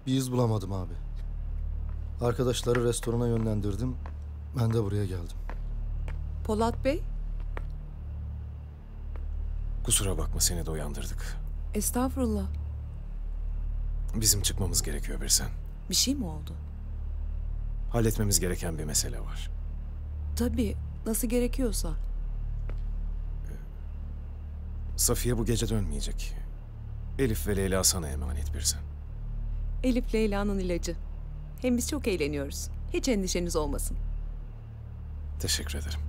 Bir iz bulamadım abi. Arkadaşları restorana yönlendirdim. Ben de buraya geldim. Polat Bey? Kusura bakma, seni de uyandırdık. Estağfurullah. Bizim çıkmamız gerekiyor Birsen. Bir şey mi oldu? Halletmemiz gereken bir mesele var. Tabii. Nasıl gerekiyorsa. Safiye bu gece dönmeyecek. Elif ve Leyla sana emanet Birsen. Elif Leyla'nın ilacı. Hem biz çok eğleniyoruz. Hiç endişeniz olmasın. Teşekkür ederim.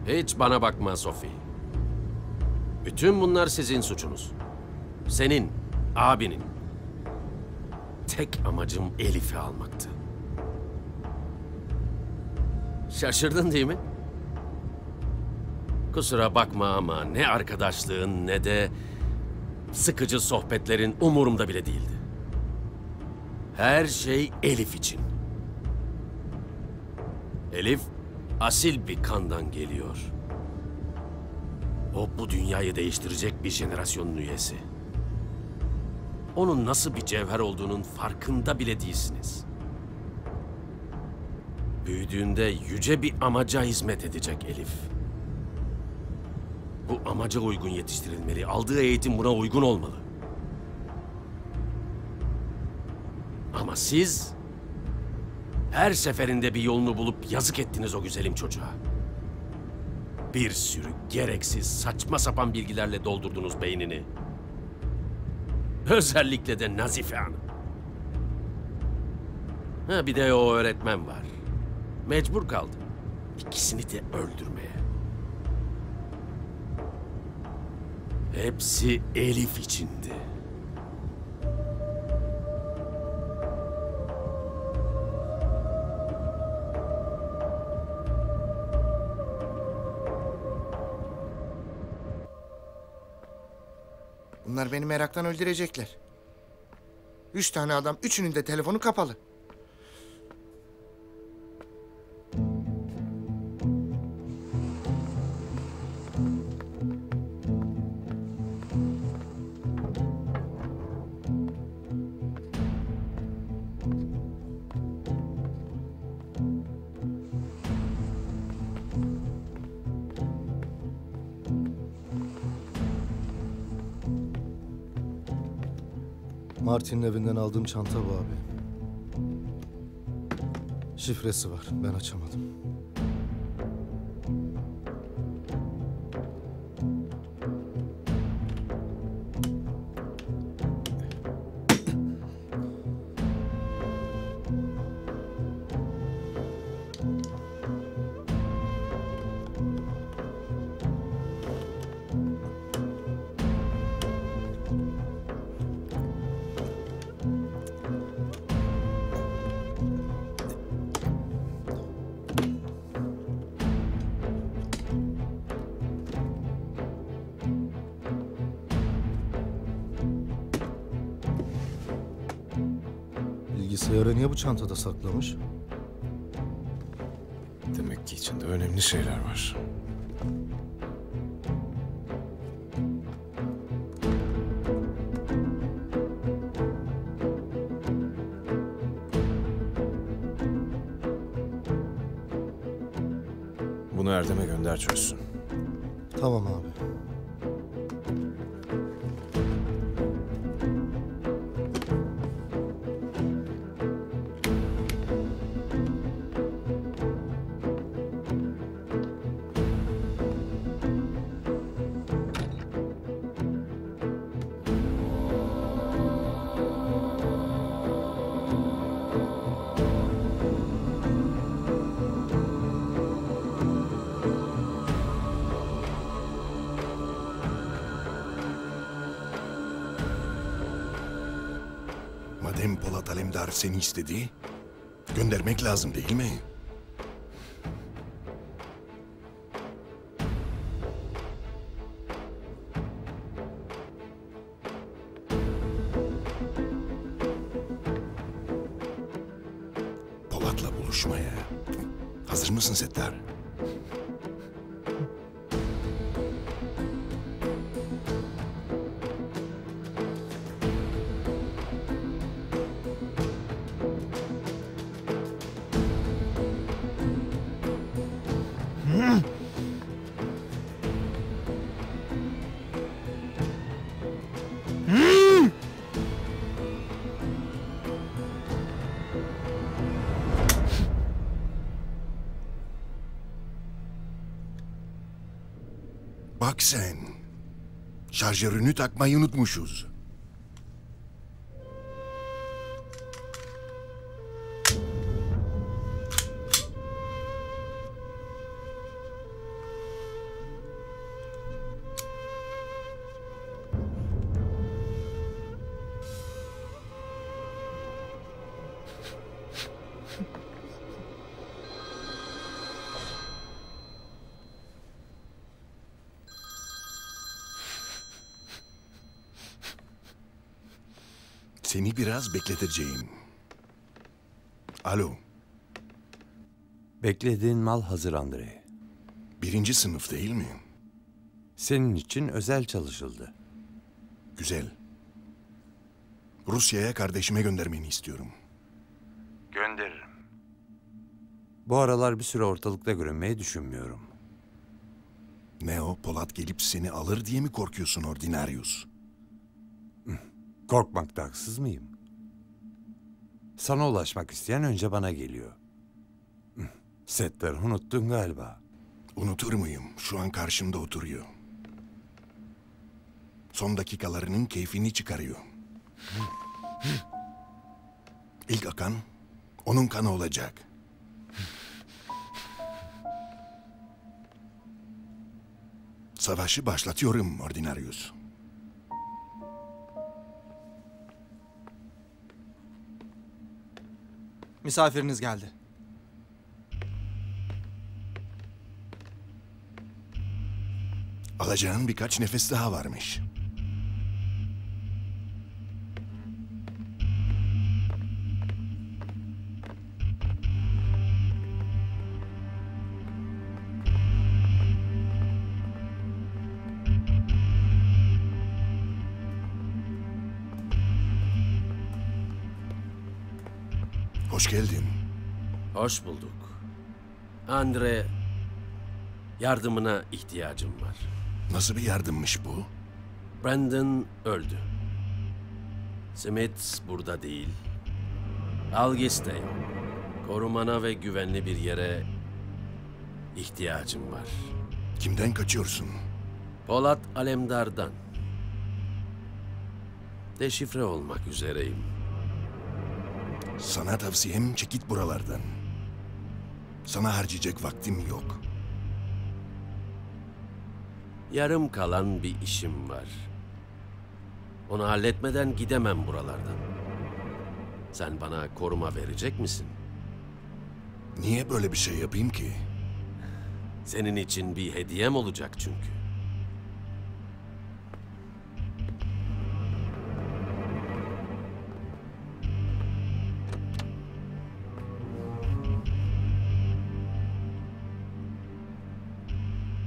Hiç bana bakma Sophie. Bütün bunlar sizin suçunuz. Senin, abinin. Tek amacım Elif'i almaktı. Şaşırdın değil mi? Kusura bakma ama ne arkadaşlığın ne de sıkıcı sohbetlerin umurumda bile değildi. Her şey Elif için. Elif, asil bir kandan geliyor. O bu dünyayı değiştirecek bir jenerasyonun üyesi. Onun nasıl bir cevher olduğunun farkında bile değilsiniz. Büyüdüğünde yüce bir amaca hizmet edecek Elif. Bu amaca uygun yetiştirilmeli. Aldığı eğitim buna uygun olmalı. Ama siz her seferinde bir yolunu bulup yazık ettiniz o güzelim çocuğa. Bir sürü gereksiz, saçma sapan bilgilerle doldurdunuz beynini. Özellikle de Nazife Hanım. Ha, bir de o öğretmen var. Mecbur kaldım. İkisini de öldürmeye. Hepsi Elif içindi. Bunlar beni meraktan öldürecekler. 3 tane adam, üçünün de telefonu kapalı. Martin'in evinden aldığım çanta bu abi. Şifresi var. Ben açamadım. Bilgisayarı niye bu çantada saklamış? Demek ki içinde önemli şeyler var. Bunu Erdem'e gönder, çözsün. Tamam abi. Madem Polat Alemdar seni istedi, göndermek lazım değil mi? Polat'la buluşmaya. Hazır mısın Settar? Bak sen. Şarjörünü takmayı unutmuşuz. Seni biraz bekleteceğim. Alo, Beklediğin mal hazır Andrei. 1. sınıf değil mi? Senin için özel çalışıldı. Güzel. Rusya'ya kardeşime göndermeni istiyorum. Gönderirim. Bu aralar bir süre ortalıkta görünmeyi düşünmüyorum. Ne o, Polat gelip seni alır diye mi korkuyorsun Ordinarius? Korkmakta haksız mıyım? Sana ulaşmak isteyen önce bana geliyor. Settar'ı unuttun galiba. Unutur muyum? Şu an karşımda oturuyor. Son dakikalarının keyfini çıkarıyor. İlk akan onun kanı olacak. Savaşı başlatıyorum Ordinarius. Misafiriniz geldi. Alacağın birkaç nefes daha varmış. Hoş geldin. Hoş bulduk. Andre, yardımına ihtiyacım var. Nasıl bir yardımmış bu? Brandon öldü. Smith burada değil. Algis de yok. Korumana ve güvenli bir yere ihtiyacım var. Kimden kaçıyorsun? Polat Alemdar'dan. Deşifre olmak üzereyim. Sana tavsiyem çek git buralardan. Sana harcayacak vaktim yok. Yarım kalan bir işim var. Onu halletmeden gidemem buralardan. Sen bana koruma verecek misin? Niye böyle bir şey yapayım ki? Senin için bir hediyem olacak çünkü.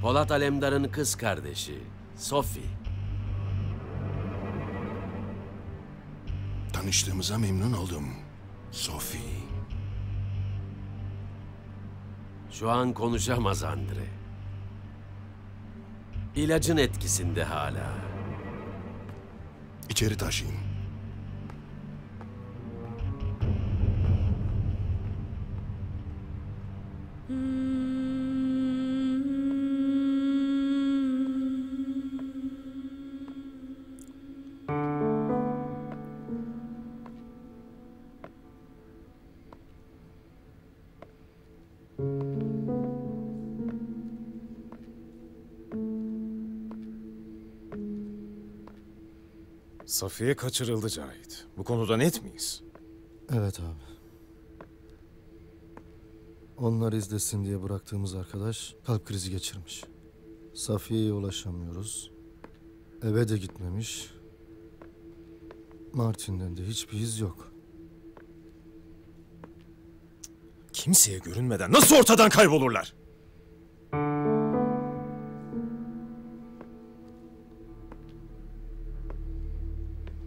Polat Alemdar'ın kız kardeşi, Sophie. Tanıştığımıza memnun oldum. Sophie. Şu an konuşamaz Andre. İlacın etkisinde hala. İçeri taşıyın. Safiye kaçırıldı Cahit. Bu konuda net miyiz? Evet abi. Onlar izlesin diye bıraktığımız arkadaş kalp krizi geçirmiş. Safiye'ye ulaşamıyoruz. Eve de gitmemiş. Martin'den de hiçbir iz yok. kimseye görünmeden nasıl ortadan kaybolurlar?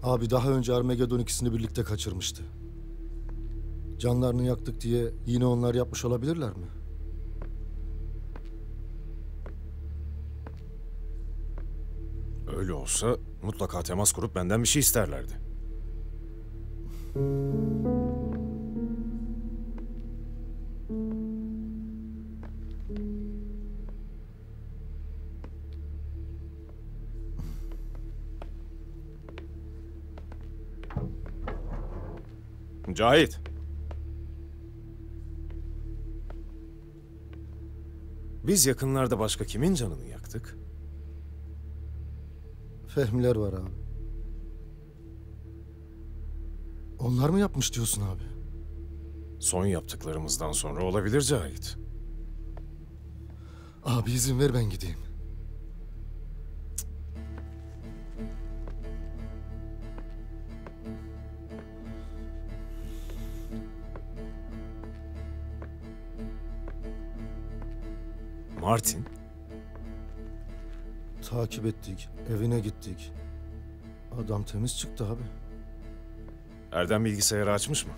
Abi daha önce Armageddon ikisini birlikte kaçırmıştı. Canlarını yaktık diye yine onlar yapmış olabilirler mi? Öyle olsa mutlaka temas kurup benden bir şey isterlerdi. Cahit. Biz yakınlarda başka kimin canını yaktık? Fehmiler var abi. Onlar mı yapmış diyorsun abi? Son yaptıklarımızdan sonra olabilir Cahit. Abi izin ver ben gideyim. Martin, Takip ettik, evine gittik. Adam temiz çıktı abi. Erdem bilgisayarı açmış mı?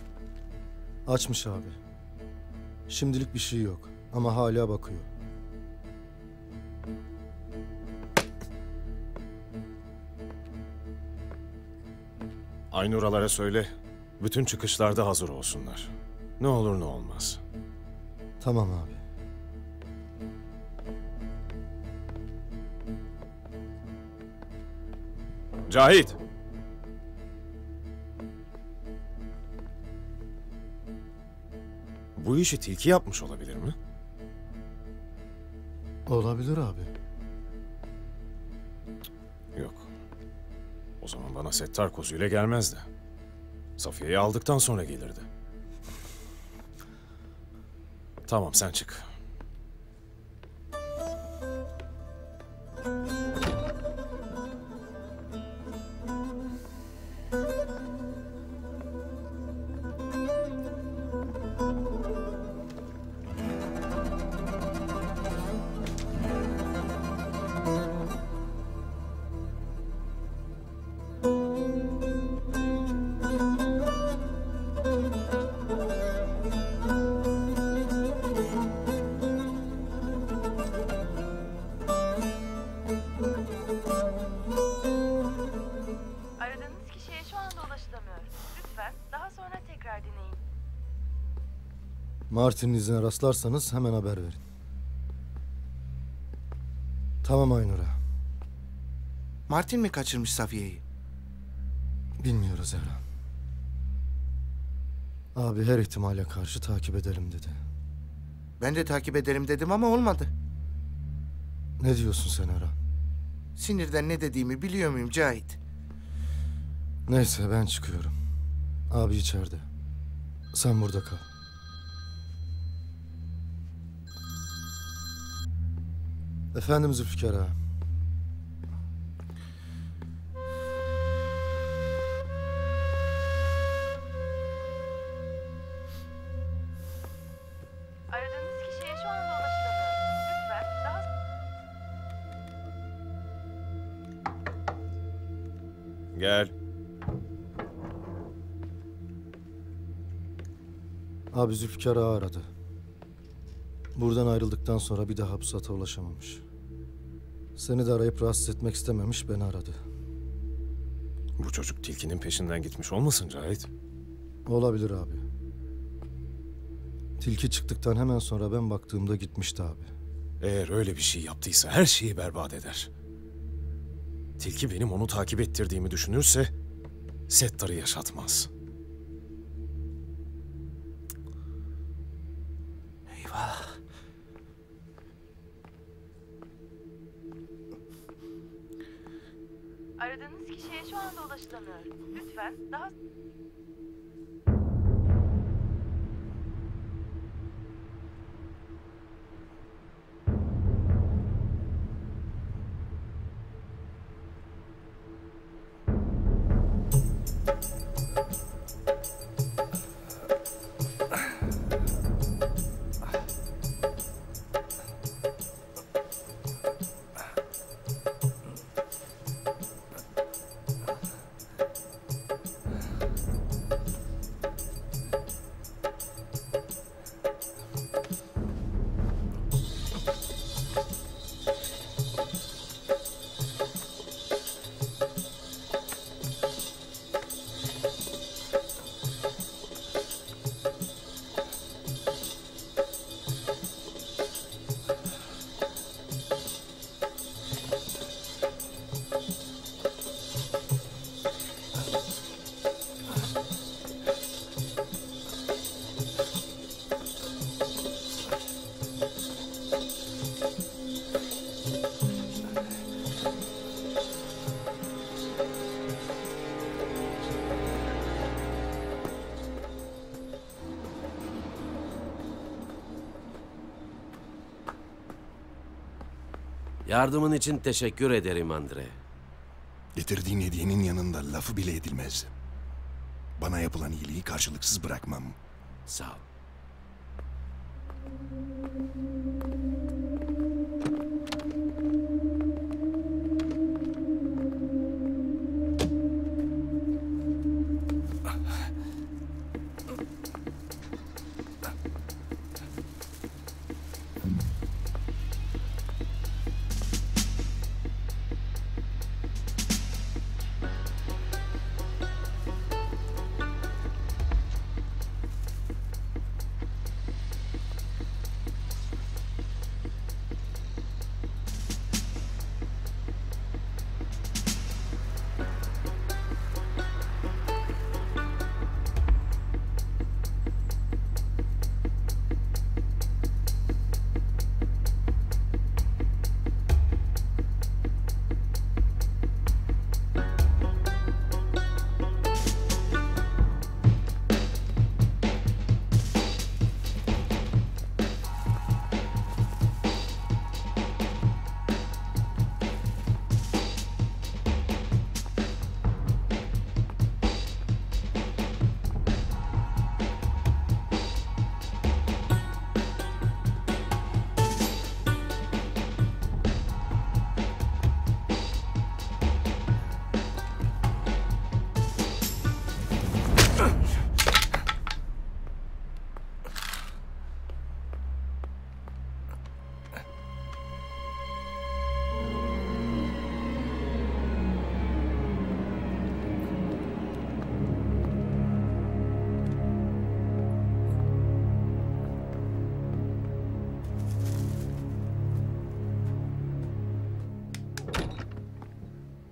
Açmış abi. Şimdilik bir şey yok ama hala bakıyor. Aynur'alara söyle, bütün çıkışlarda hazır olsunlar. Ne olur ne olmaz. Tamam abi. Cahit! Bu işi tilki yapmış olabilir mi? Olabilir abi. Yok. O zaman bana Settar kozuyla gelmezdi. Safiye'yi aldıktan sonra gelirdi. Tamam, sen çık. Aradığınız kişiye şu anda ulaşılamıyor. Lütfen daha sonra tekrar deneyin. Martin'in izine rastlarsanız hemen haber verin. Tamam Aynur'a. Martin mi kaçırmış Safiye'yi? Bilmiyoruz Evren. Abi her ihtimale karşı takip edelim dedi. Ben de takip ederim dedim ama olmadı. Ne diyorsun sen Erhan? Sinirden ne dediğimi biliyor muyum Cahit? Neyse ben çıkıyorum. Abi içeride. Sen burada kal. Efendim Zülfikar ağa. Aradığınız kişiye şu anda ulaşılamıyor. Lütfen daha... Gel. Abi Zülfikar ağa aradı. Buradan ayrıldıktan sonra bir daha pusata ulaşamamış. Seni de arayıp rahatsız etmek istememiş, beni aradı. Bu çocuk tilkinin peşinden gitmiş olmasın Cahit? Olabilir abi. Tilki çıktıktan hemen sonra ben baktığımda gitmişti abi. Eğer öyle bir şey yaptıysa her şeyi berbat eder. Tilki benim onu takip ettirdiğimi düşünürse Settar'ı yaşatmaz. Eyvah. Aradığınız kişiye şu anda ulaşılamıyor. Lütfen daha... Yardımın için teşekkür ederim Andre. Getirdiğin hediyenin yanında lafı bile edilmez. Bana yapılan iyiliği karşılıksız bırakmam. Sağ ol.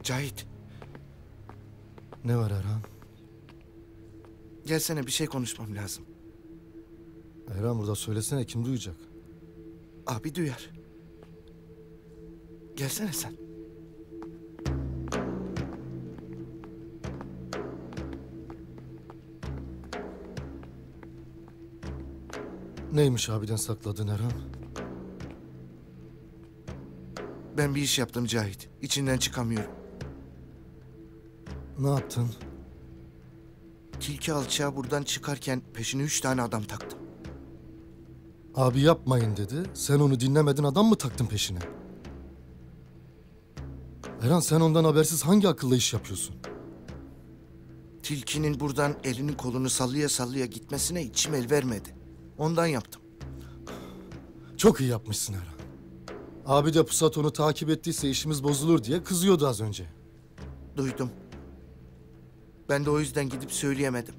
Cahit, Ne var Erhan? gelsene bir şey konuşmam lazım. Erhan burada söylesene, kim duyacak? Abi duyar. Gelsene sen. Neymiş abiden sakladın Erhan? Ben bir iş yaptım Cahit. İçinden çıkamıyorum. Ne yaptın? Tilki alçağı buradan çıkarken peşine 3 tane adam taktım. Abi yapmayın dedi. Sen onu dinlemedin, adam mı taktın peşine? Erhan, sen ondan habersiz hangi akıllı iş yapıyorsun? Tilkinin buradan elini kolunu sallaya sallaya gitmesine içim el vermedi. Ondan yaptım. Çok iyi yapmışsın Erhan. Abi de Pusat onu takip ettiyse işimiz bozulur diye kızıyordu az önce. Duydum. Ben de o yüzden gidip söyleyemedim.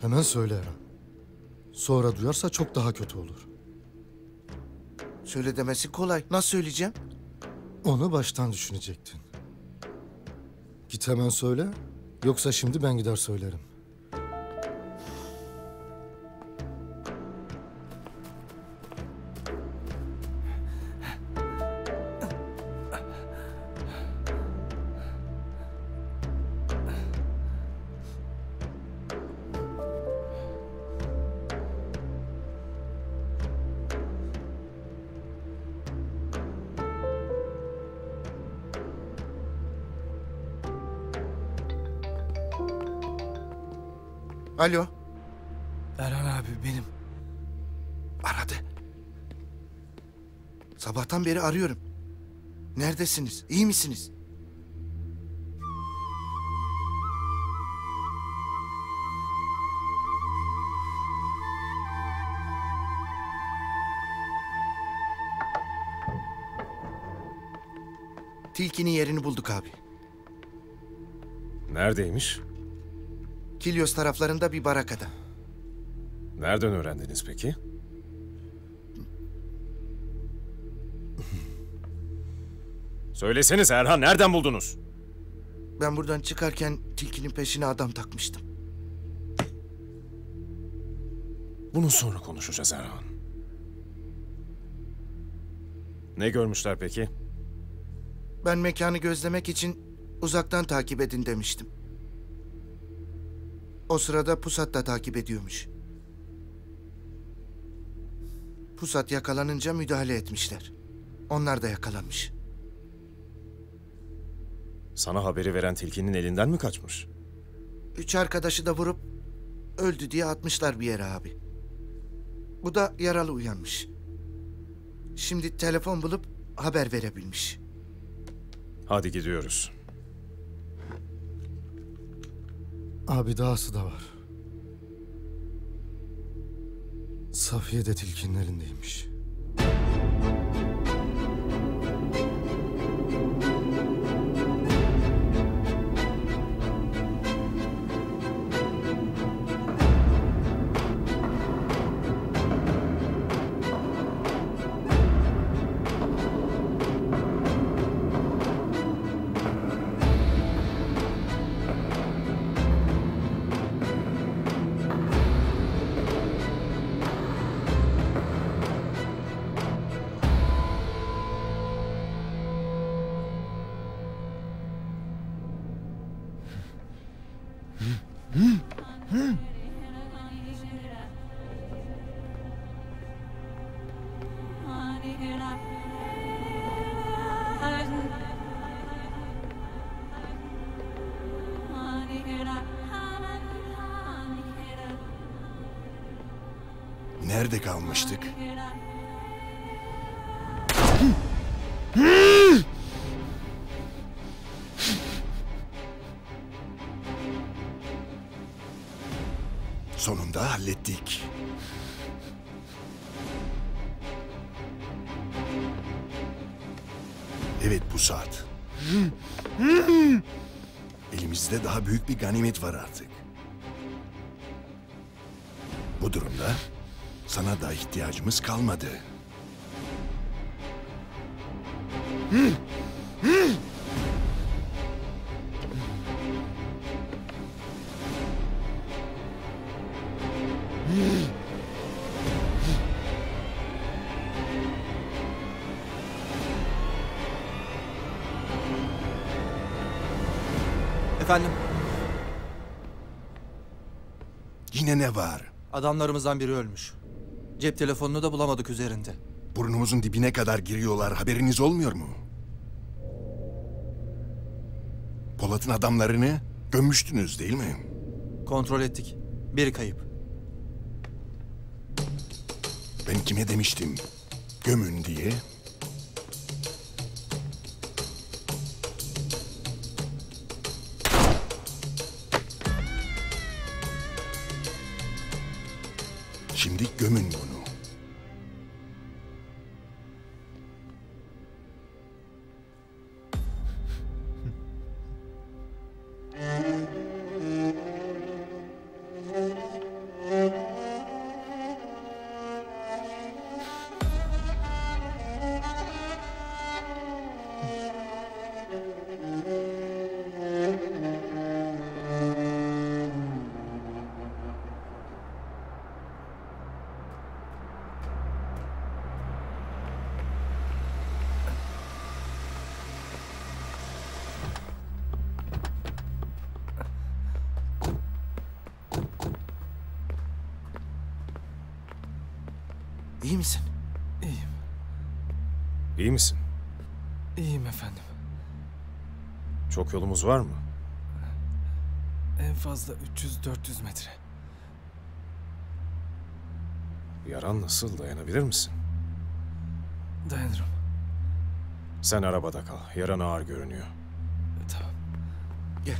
Hemen söyle Erhan. Sonra duyarsa çok daha kötü olur. Söyle demesi kolay. Nasıl söyleyeceğim? Onu baştan düşünecektin. Git hemen söyle. Yoksa şimdi ben gider söylerim. Alo. Erhan abi benim. Aradı. Sabahtan beri arıyorum. Neredesiniz? İyi misiniz? Tilkinin yerini bulduk abi. Neredeymiş? Kilyos taraflarında bir barakada. Nereden öğrendiniz peki? Söyleseniz Erhan, nereden buldunuz? Ben buradan çıkarken tilkinin peşine adam takmıştım. Bunu sonra konuşacağız Erhan. Ne görmüşler peki? Ben mekanı gözlemek için uzaktan takip edin demiştim. O sırada Pusat da takip ediyormuş. Pusat yakalanınca müdahale etmişler. Onlar da yakalanmış. Sana haberi veren tilkinin elinden mi kaçmış? 3 arkadaşı da vurup öldü diye atmışlar bir yere abi. Bu da yaralı uyanmış. Şimdi telefon bulup haber verebilmiş. Hadi gidiyoruz. Abi dahası da var. Safiye de tilkinin elindeymiş. Nerede kalmıştık? Sonunda hallettik. Evet, bu saat. Elimizde daha büyük bir ganimet var artık. Bu durumda sana da ihtiyacımız kalmadı. Efendim, Yine ne var? adamlarımızdan biri ölmüş. Cep telefonunu da bulamadık üzerinde. Burnumuzun dibine kadar giriyorlar, haberiniz olmuyor mu? Polat'ın adamlarını gömmüştünüz değil mi? Kontrol ettik. Biri kayıp. Ben kime demiştim gömün diye? Şimdi gömün bunu. İyi misin? İyiyim, İyi misin? iyiyim efendim. Çok yolumuz var mı? En fazla 300-400 metre. Yaran nasıl, dayanabilir misin? Dayanırım. Sen arabada kal. Yaran ağır görünüyor. Tamam. Gel.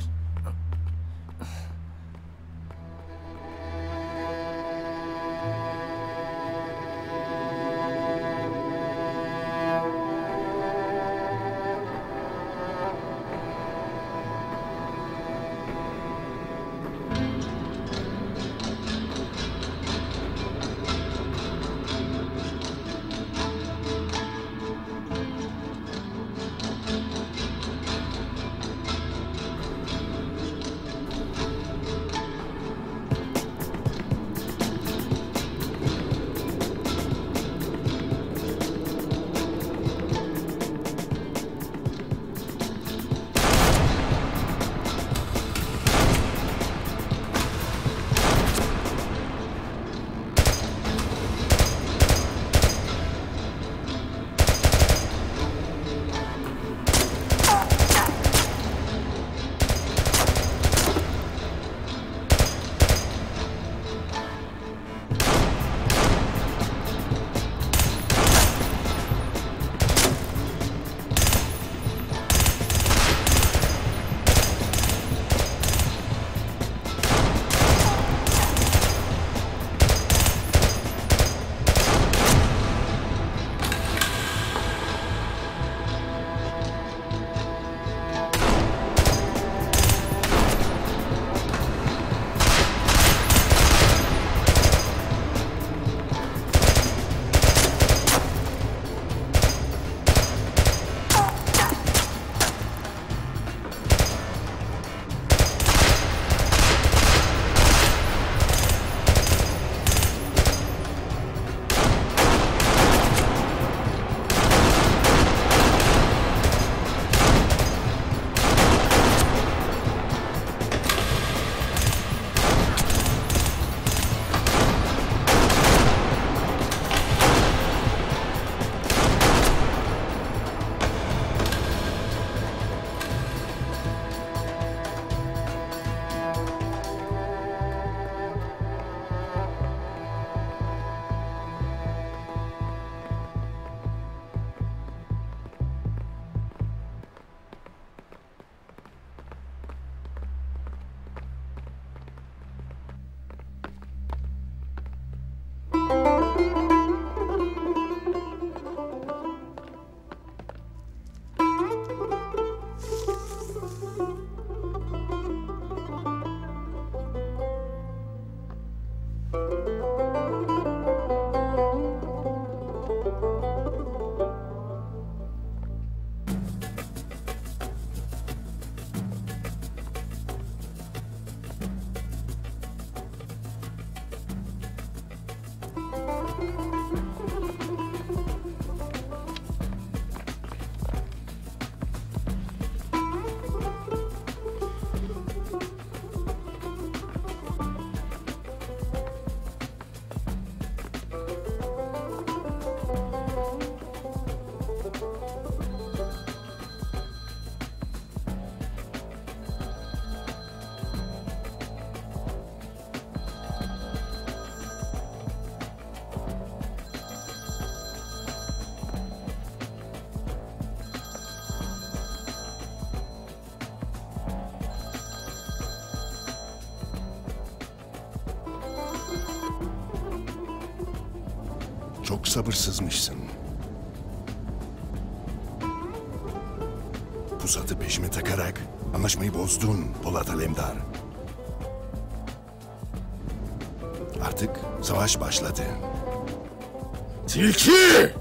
Çok sabırsızmışsın. Pusatı peşime takarak anlaşmayı bozdun Polat Alemdar. Artık savaş başladı. Tilki!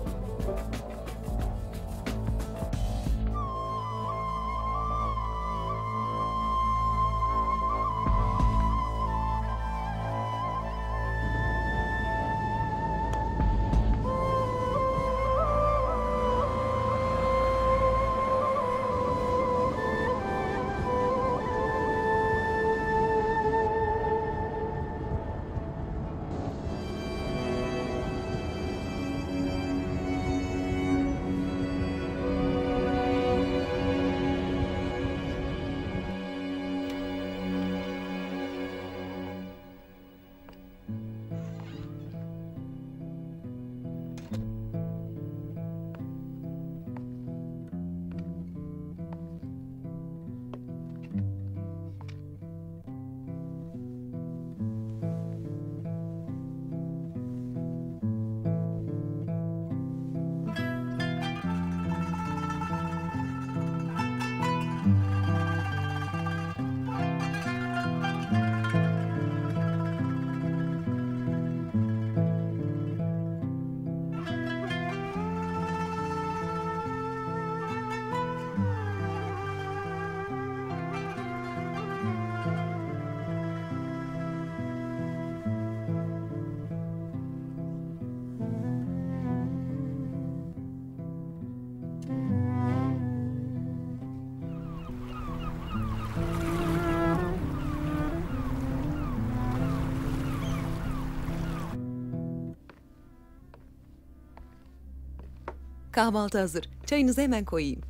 Kahvaltı hazır. Çayınızı hemen koyayım.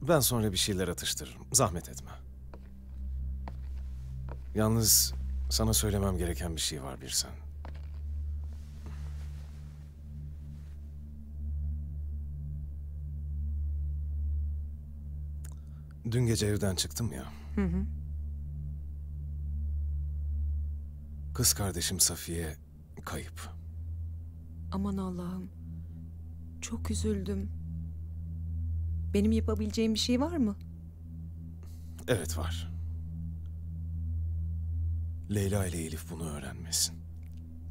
Ben sonra bir şeyler atıştırırım. Zahmet etme. Yalnız sana söylemem gereken bir şey var Birsen. Dün gece evden çıktım ya. Hı hı. Kız kardeşim Safiye kayıp. Aman Allah'ım. Çok üzüldüm. Benim yapabileceğim bir şey var mı? Evet var. Leyla ile Elif bunu öğrenmesin.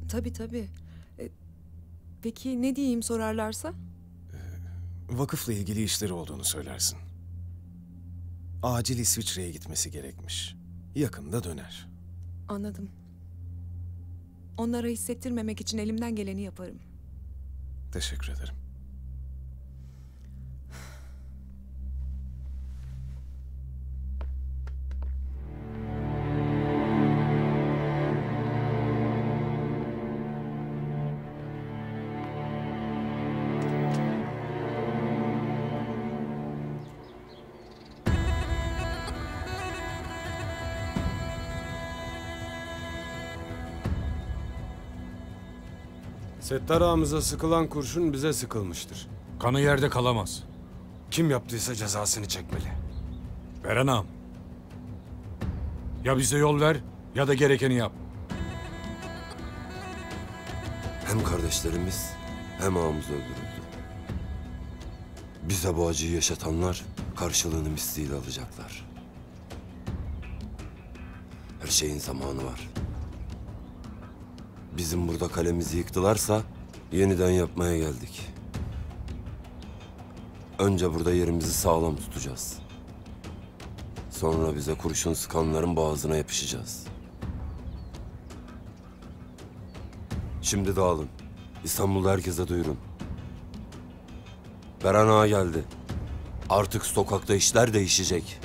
Tabii tabii. Peki ne diyeyim sorarlarsa? Vakıfla ilgili işleri olduğunu söylersin. Acil İsviçre'ye gitmesi gerekmiş. Yakında döner. Anladım. Onlara hissettirmemek için elimden geleni yaparım. Teşekkür ederim. Settar ağamıza sıkılan kurşun bize sıkılmıştır. Kanı yerde kalamaz. Kim yaptıysa cezasını çekmeli. Beren ağam. Ya bize yol ver ya da gerekeni yap. Hem kardeşlerimiz hem ağamız öldürüldü. Bize bu acıyı yaşatanlar karşılığını misliyle alacaklar. Her şeyin zamanı var. Bizim burada kalemizi yıktılarsa yeniden yapmaya geldik. Önce burada yerimizi sağlam tutacağız. Sonra bize kurşun sıkanların boğazına yapışacağız. Şimdi dağılın. İstanbul'da herkese duyurun. Beren ağa geldi. Artık sokakta işler değişecek.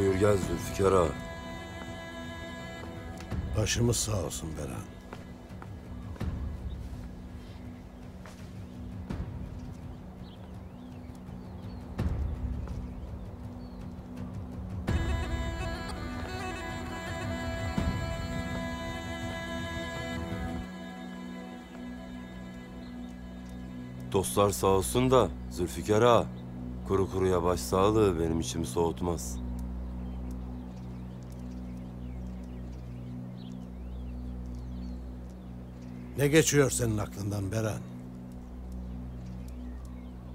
Buyur gel Zülfikar ağa. Başımız sağ olsun Beren. Dostlar sağ olsun da Zülfikar ağa, kuru kuruya baş sağlığı benim içimi soğutmaz. Ne geçiyor senin aklından Beren?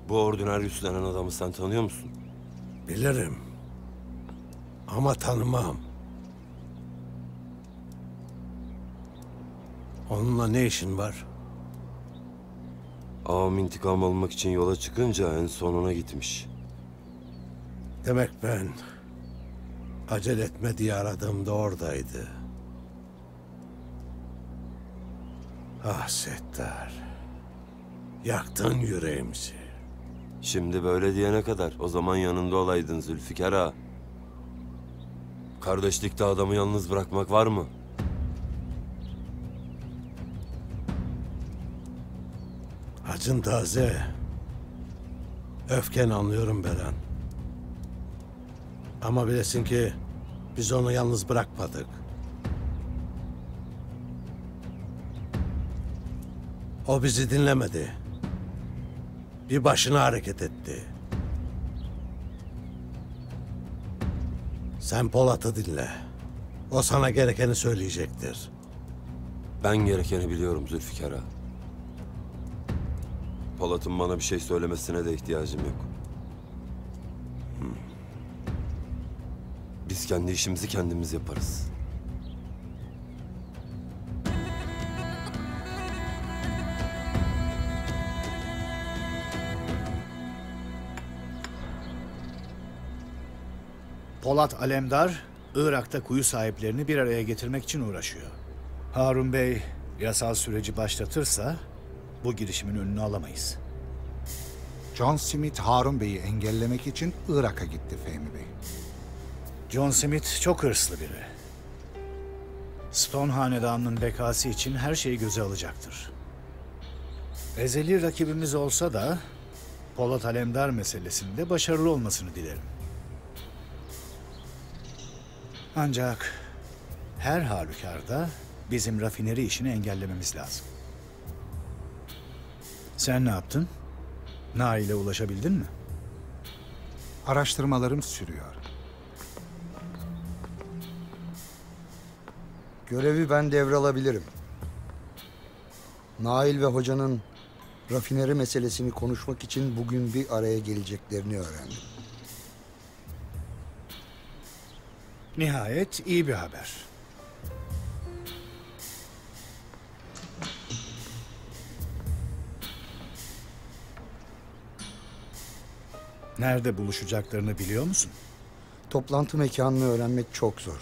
Bu Ordünaryus denen adamı sen tanıyor musun? Bilirim. Ama tanımam. Onunla ne işin var? Ağam intikam almak için yola çıkınca en sonuna gitmiş. Demek ben acele etme diye aradığımda oradaydı. Ah Settar. Yaktın yüreğimizi. Şimdi böyle diyene kadar o zaman yanında olaydın Zülfikar ağa. Kardeşlikte adamı yalnız bırakmak var mı? Acın taze. Öfkeni anlıyorum Beren. Ama bilesin ki biz onu yalnız bırakmadık. O bizi dinlemedi. Bir başına hareket etti. Sen Polat'ı dinle. O sana gerekeni söyleyecektir. Ben gerekeni biliyorum Zülfikar ağa. Polat'ın bana bir şey söylemesine de ihtiyacım yok. Biz kendi işimizi kendimiz yaparız. Polat Alemdar, Irak'ta kuyu sahiplerini bir araya getirmek için uğraşıyor. Harun Bey yasal süreci başlatırsa bu girişimin önünü alamayız. John Smith, Harun Bey'i engellemek için Irak'a gitti Fehmi Bey. John Smith çok hırslı biri. Stone Hanedanı'nın bekası için her şeyi göze alacaktır. Ezeli rakibimiz olsa da Polat Alemdar meselesinde başarılı olmasını dilerim. Ancak her halükarda bizim rafineri işini engellememiz lazım. Sen ne yaptın? Nail'e ulaşabildin mi? Araştırmalarım sürüyor. Görevi ben devralabilirim. Nail ve hocanın rafineri meselesini konuşmak için bugün bir araya geleceklerini öğrendim. Nihayet iyi bir haber. Nerede buluşacaklarını biliyor musun? Toplantı mekanını öğrenmek çok zor.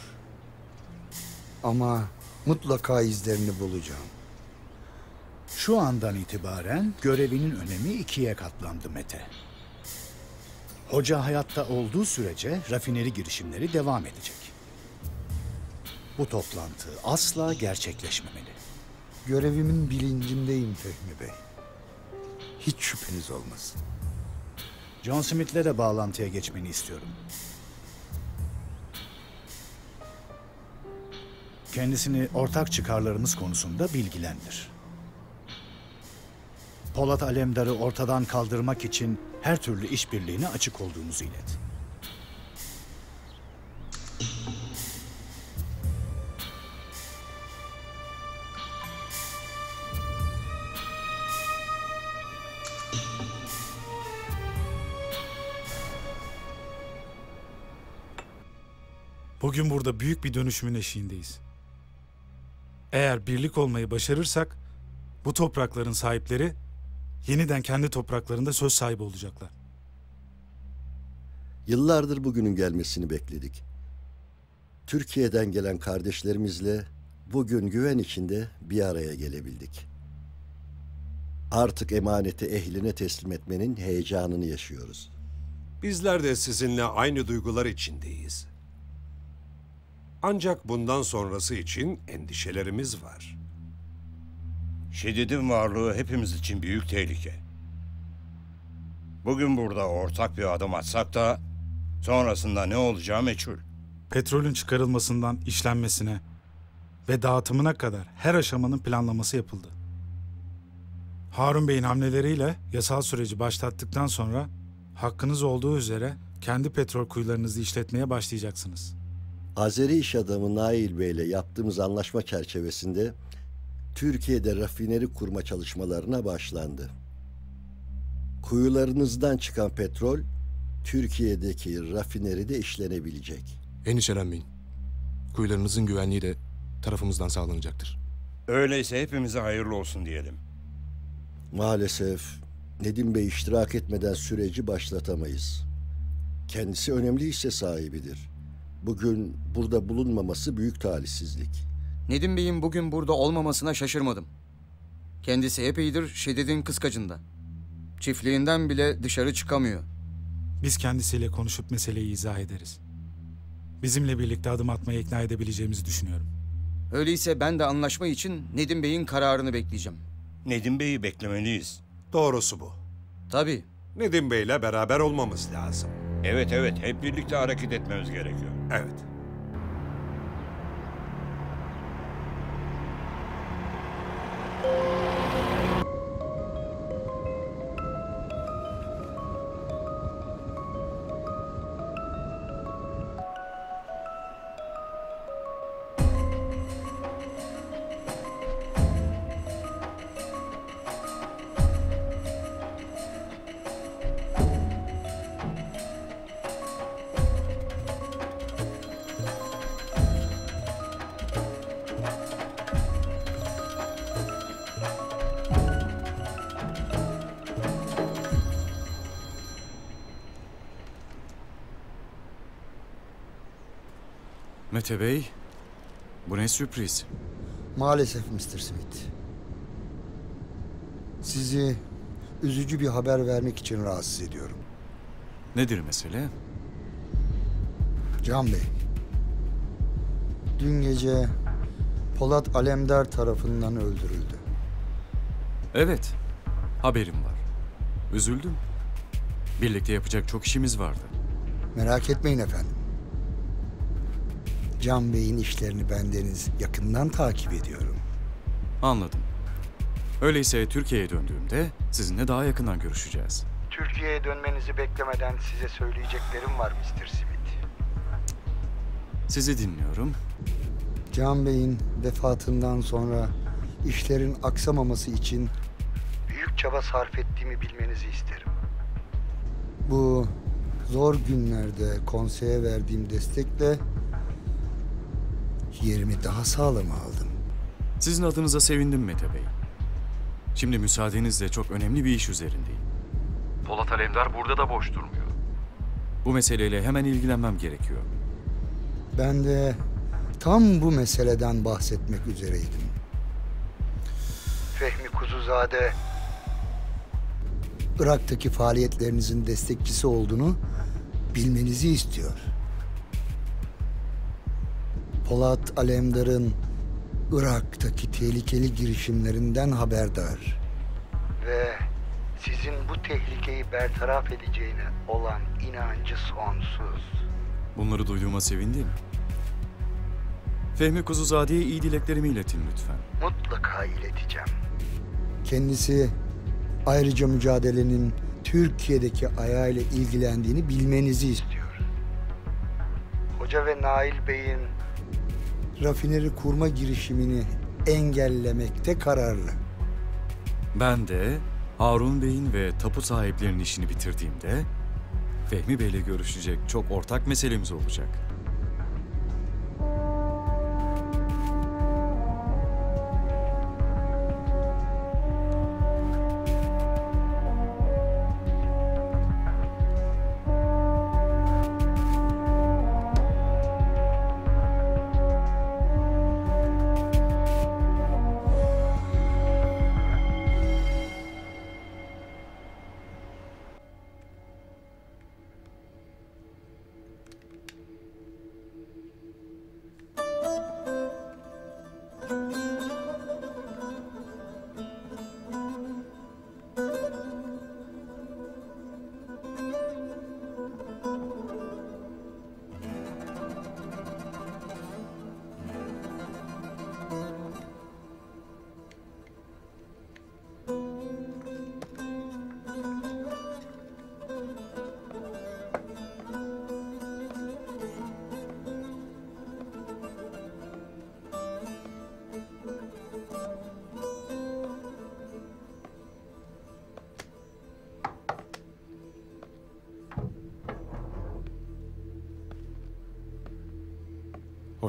Ama mutlaka izlerini bulacağım. Şu andan itibaren görevinin önemi 2'ye katlandı Mete. Hoca hayatta olduğu sürece rafineri girişimleri devam edecek. Bu toplantı asla gerçekleşmemeli. Görevimin bilincindeyim Fehmi Bey. Hiç şüpheniz olmasın. John Smith'le de bağlantıya geçmeni istiyorum. Kendisini ortak çıkarlarımız konusunda bilgilendir. Polat Alemdar'ı ortadan kaldırmak için her türlü işbirliğine açık olduğumuzu ilet. Bugün burada büyük bir dönüşümün eşiğindeyiz. Eğer birlik olmayı başarırsak bu toprakların sahipleri yeniden kendi topraklarında söz sahibi olacaklar. Yıllardır bugünün gelmesini bekledik. Türkiye'den gelen kardeşlerimizle bugün güven içinde bir araya gelebildik. Artık emaneti ehline teslim etmenin heyecanını yaşıyoruz. Bizler de sizinle aynı duygular içindeyiz. Ancak bundan sonrası için endişelerimiz var. Şedid'in varlığı hepimiz için büyük tehlike. Bugün burada ortak bir adım atsak da sonrasında ne olacağı meçhul. Petrolün çıkarılmasından işlenmesine ve dağıtımına kadar her aşamanın planlaması yapıldı. Harun Bey'in hamleleriyle yasal süreci başlattıktan sonra hakkınız olduğu üzere kendi petrol kuyularınızı işletmeye başlayacaksınız. Azeri iş adamı Nail Bey ile yaptığımız anlaşma çerçevesinde Türkiye'de rafineri kurma çalışmalarına başlandı. Kuyularınızdan çıkan petrol Türkiye'deki rafineride işlenebilecek. Endişelenmeyin. Kuyularınızın güvenliği de tarafımızdan sağlanacaktır. Öyleyse hepimize hayırlı olsun diyelim. Maalesef Nedim Bey iştirak etmeden süreci başlatamayız. Kendisi önemli hisse sahibidir. Bugün burada bulunmaması büyük talihsizlik. Nedim Bey'in bugün burada olmamasına şaşırmadım. Kendisi epeydir Şedid'in kıskacında. Çiftliğinden bile dışarı çıkamıyor. Biz kendisiyle konuşup meseleyi izah ederiz. Bizimle birlikte adım atmaya ikna edebileceğimizi düşünüyorum. Öyleyse ben de anlaşma için Nedim Bey'in kararını bekleyeceğim. Nedim Bey'i beklemeliyiz. Doğrusu bu. Tabii. Nedim Bey'le beraber olmamız lazım. Evet, hep birlikte hareket etmemiz gerekiyor. Evet. Mete Bey, bu ne sürpriz? Maalesef Mr. Smith. Sizi üzücü bir haber vermek için rahatsız ediyorum. Nedir mesele? Can Bey, dün gece Polat Alemdar tarafından öldürüldü. Evet, haberim var. Üzüldüm. Birlikte yapacak çok işimiz vardı. Merak etmeyin efendim. Can Bey'in işlerini bendeniz yakından takip ediyorum. Anladım. Öyleyse Türkiye'ye döndüğümde sizinle daha yakından görüşeceğiz. Türkiye'ye dönmenizi beklemeden size söyleyeceklerim var Mr. Smith. Sizi dinliyorum. Can Bey'in vefatından sonra işlerin aksamaması için büyük çaba sarf ettiğimi bilmenizi isterim. Bu zor günlerde konseye verdiğim destekle yerimi daha sağlam aldım. Sizin adınıza sevindim Mete Bey. Şimdi müsaadenizle çok önemli bir iş üzerindeyim. Polat Alemdar burada da boş durmuyor. Bu meseleyle hemen ilgilenmem gerekiyor. Ben de tam bu meseleden bahsetmek üzereydim. Fehmi Kuzuzade, Irak'taki faaliyetlerinizin destekçisi olduğunu bilmenizi istiyor. Polat Alemdar'ın Irak'taki tehlikeli girişimlerinden haberdar. Ve sizin bu tehlikeyi bertaraf edeceğine olan inancı sonsuz. Bunları duyduğuma sevindim. Fehmi Kuzuzade'ye iyi dileklerimi iletin lütfen. Mutlaka ileteceğim. Kendisi ayrıca mücadelenin Türkiye'deki ayağıyla ilgilendiğini bilmenizi istiyor. Hoca ve Nail Bey'in rafineri kurma girişimini engellemekte kararlı. Ben de Harun Bey'in ve tapu sahiplerinin işini bitirdiğimde Fehmi Bey'le görüşecek çok ortak meselemiz olacak.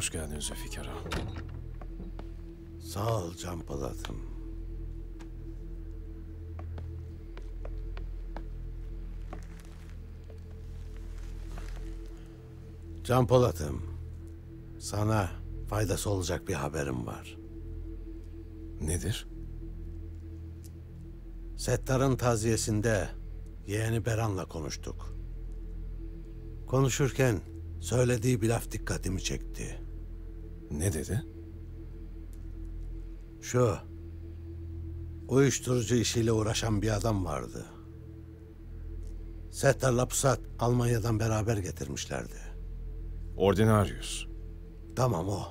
Hoş geldin Zülfikar ağa. Sağ ol Can Polat'ım. Can Polat'ım, sana faydası olacak bir haberim var. Nedir? Settar'ın taziyesinde yeğeni Beran'la konuştuk. Konuşurken söylediği bir laf dikkatimi çekti. Ne dedi? Şu, uyuşturucu işiyle uğraşan bir adam vardı. Settar'la Pusat Almanya'dan beraber getirmişlerdi. Ordinarius. Tamam o.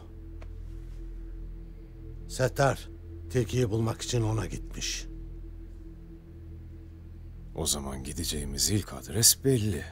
Settar, Tilki'yi bulmak için ona gitmiş. O zaman gideceğimiz ilk adres belli.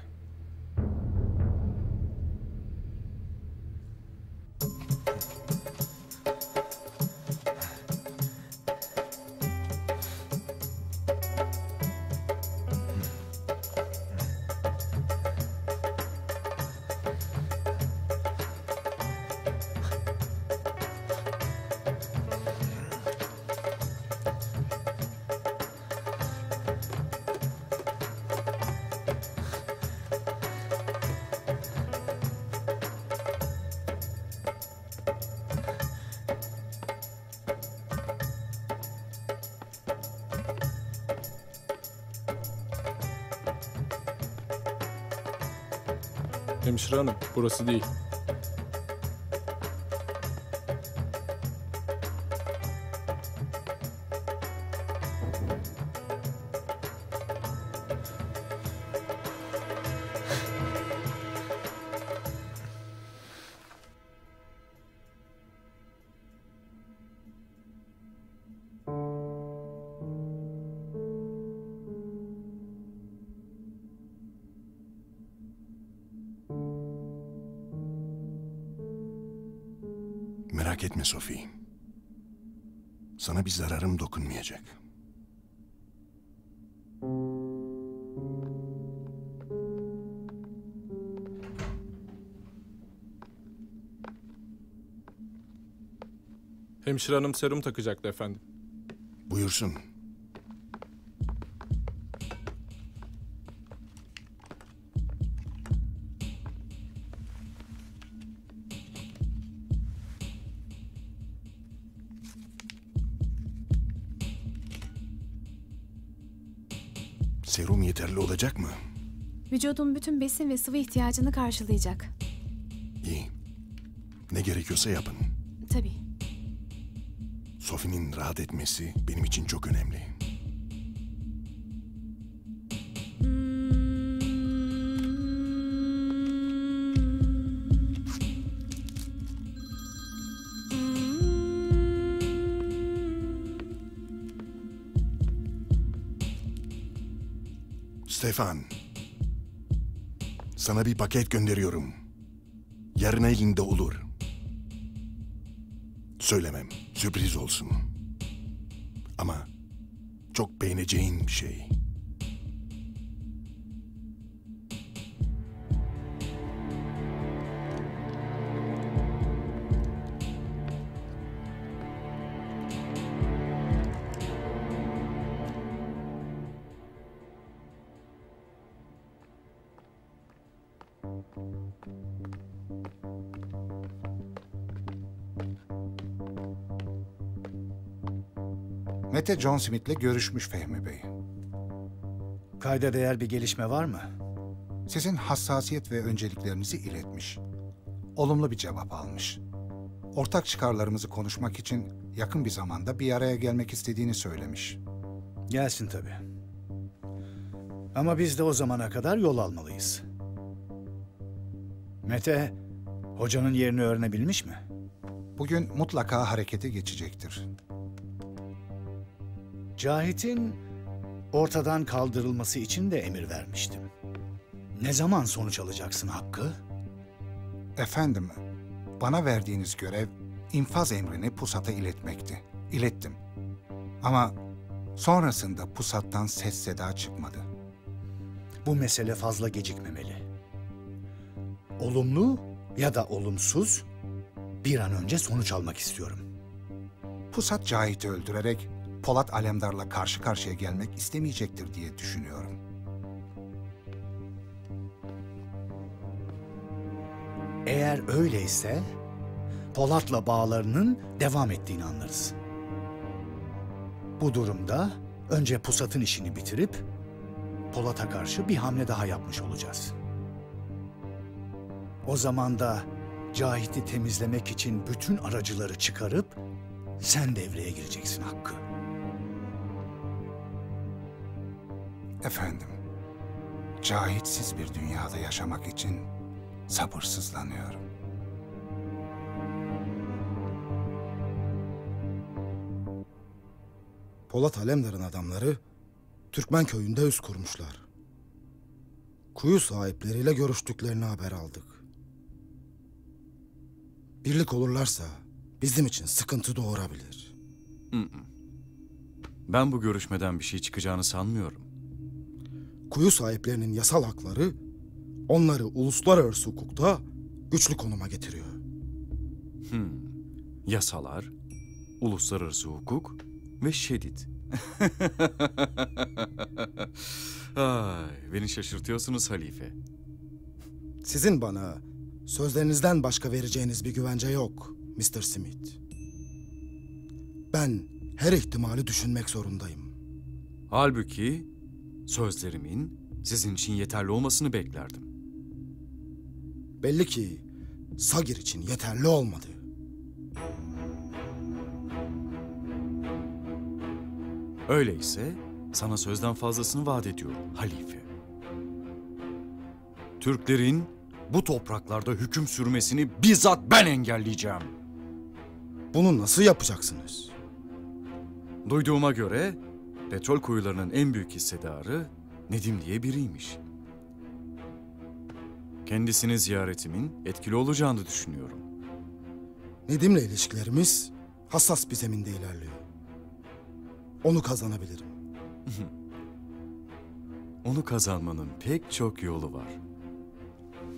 Hemşire hanım, burası değil. Merak etme Sophie. Sana bir zararım dokunmayacak. Hemşire hanım serum takacaktı efendim. Buyursun. Serum yeterli olacak mı? Vücudun bütün besin ve sıvı ihtiyacını karşılayacak. İyi. Ne gerekiyorsa yapın. Tabii. Sophie'nin rahat etmesi benim için çok önemli. Stefan, sana bir paket gönderiyorum. Yarın elinde olur. Söylemem, sürpriz olsun. Ama çok beğeneceğin bir şey. Mete John Smith'le görüşmüş Fehmi Bey. Kayda değer bir gelişme var mı? Sizin hassasiyet ve önceliklerinizi iletmiş. Olumlu bir cevap almış. Ortak çıkarlarımızı konuşmak için yakın bir zamanda bir araya gelmek istediğini söylemiş. Gelsin tabii. Ama biz de o zamana kadar yol almalıyız. Mete, hocanın yerini öğrenebilmiş mi? Bugün mutlaka harekete geçecektir. Cahit'in ortadan kaldırılması için de emir vermiştim. Ne zaman sonuç alacaksın Hakkı? Efendim, bana verdiğiniz görev infaz emrini Pusat'a iletmekti. İlettim. Ama sonrasında Pusat'tan ses seda çıkmadı. Bu mesele fazla gecikmemeli. Olumlu ya da olumsuz bir an önce sonuç almak istiyorum. Pusat Cahit'i öldürerek Polat Alemdar'la karşı karşıya gelmek istemeyecektir diye düşünüyorum. Eğer öyleyse Polat'la bağlarının devam ettiğini anlarız. Bu durumda önce Pusat'ın işini bitirip Polat'a karşı bir hamle daha yapmış olacağız. O zaman da Cahit'i temizlemek için bütün aracıları çıkarıp sen devreye gireceksin Hakkı. Efendim, Cahitsiz bir dünyada yaşamak için sabırsızlanıyorum. Polat Alemdar'ın adamları Türkmen köyünde üs kurmuşlar. Kuyu sahipleriyle görüştüklerini haber aldık. Birlik olurlarsa bizim için sıkıntı doğurabilir. Ben bu görüşmeden bir şey çıkacağını sanmıyorum. Kuyu sahiplerinin yasal hakları onları uluslararası hukukta güçlü konuma getiriyor. Yasalar, uluslararası hukuk ve şiddet. Ay, beni şaşırtıyorsunuz halife. Sizin bana sözlerinizden başka vereceğiniz bir güvence yok Mr. Smith. Ben her ihtimali düşünmek zorundayım. Halbuki sözlerimin sizin için yeterli olmasını beklerdim. Belli ki Sagir için yeterli olmadı. Öyleyse sana sözden fazlasını vaat ediyorum halife. Türklerin bu topraklarda hüküm sürmesini bizzat ben engelleyeceğim. Bunu nasıl yapacaksınız? Duyduğuma göre petrol kuyularının en büyük hissedarı Nedim diye biriymiş. Kendisini ziyaretimin etkili olacağını düşünüyorum. Nedim'le ilişkilerimiz hassas bir zeminde ilerliyor. Onu kazanabilirim. Onu kazanmanın pek çok yolu var.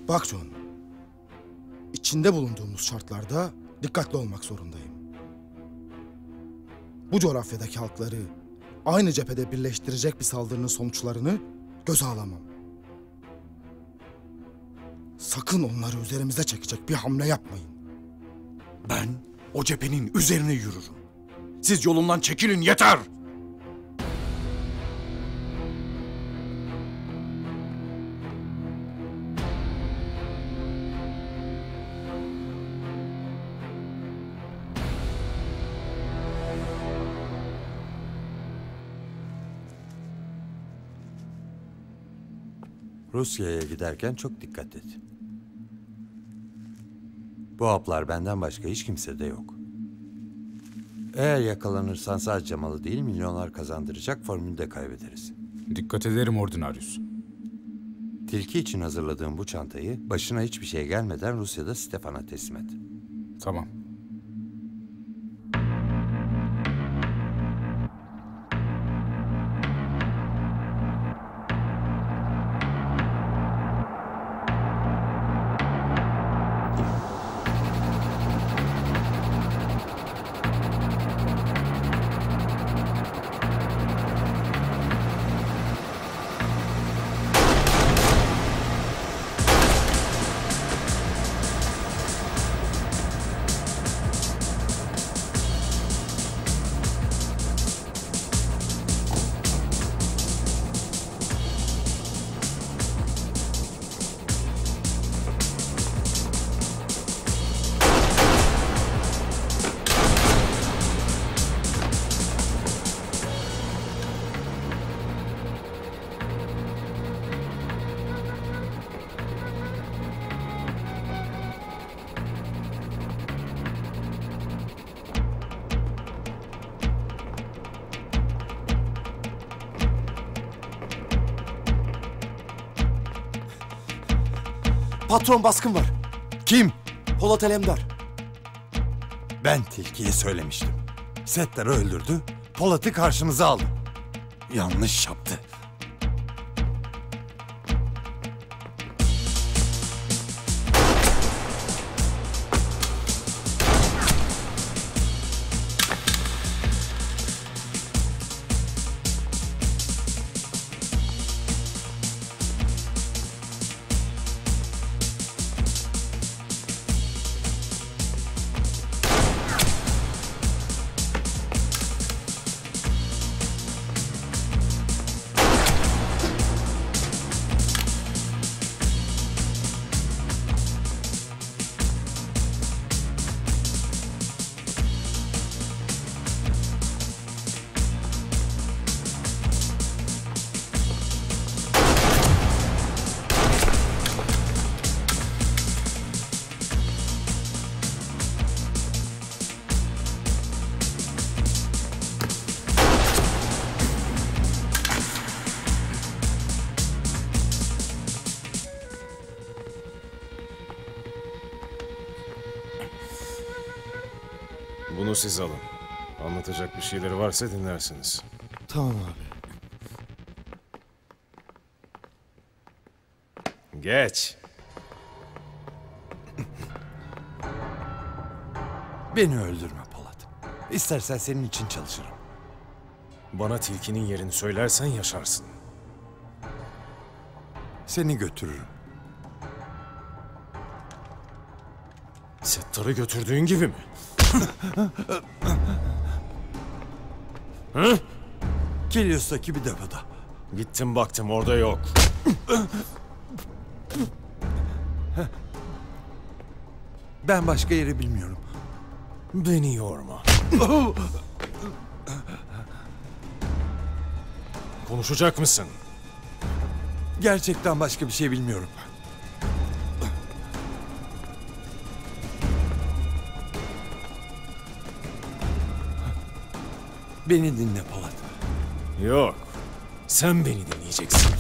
Bak John, içinde bulunduğumuz şartlarda dikkatli olmak zorundayım. Bu coğrafyadaki halkları aynı cephede birleştirecek bir saldırının sonuçlarını göze alamam. Sakın onları üzerimize çekecek bir hamle yapmayın. Ben o cephenin üzerine yürürüm. Siz yolumdan çekilin yeter! Rusya'ya giderken çok dikkat et. Bu haplar benden başka hiç kimsede yok. Eğer yakalanırsan sadece malı değil, milyonlar kazandıracak formülü de kaybederiz. Dikkat ederim Ordinarius. Tilki için hazırladığım bu çantayı başına hiçbir şey gelmeden Rusya'da Stefan'a teslim et. Tamam. Patron, baskın var. Kim? Polat Alemdar. Ben Tilki'ye söylemiştim. Settar'ı öldürdü, Polat'ı karşımıza aldı. Yanlış yaptı. Bunu siz alın. Anlatacak bir şeyleri varsa dinlersiniz. Tamam abi. Geç. Beni öldürme Polat. İstersen senin için çalışırım. Bana tilkinin yerini söylersen yaşarsın. Seni götürürüm. Settar'ı götürdüğün gibi mi? Hı? Kilyos'taki bir depoda. Gittim baktım orada yok. Ben başka yeri bilmiyorum. Beni yorma. Konuşacak mısın? Gerçekten başka bir şey bilmiyorum. Beni dinle Polat. Yok. Sen beni dinleyeceksin.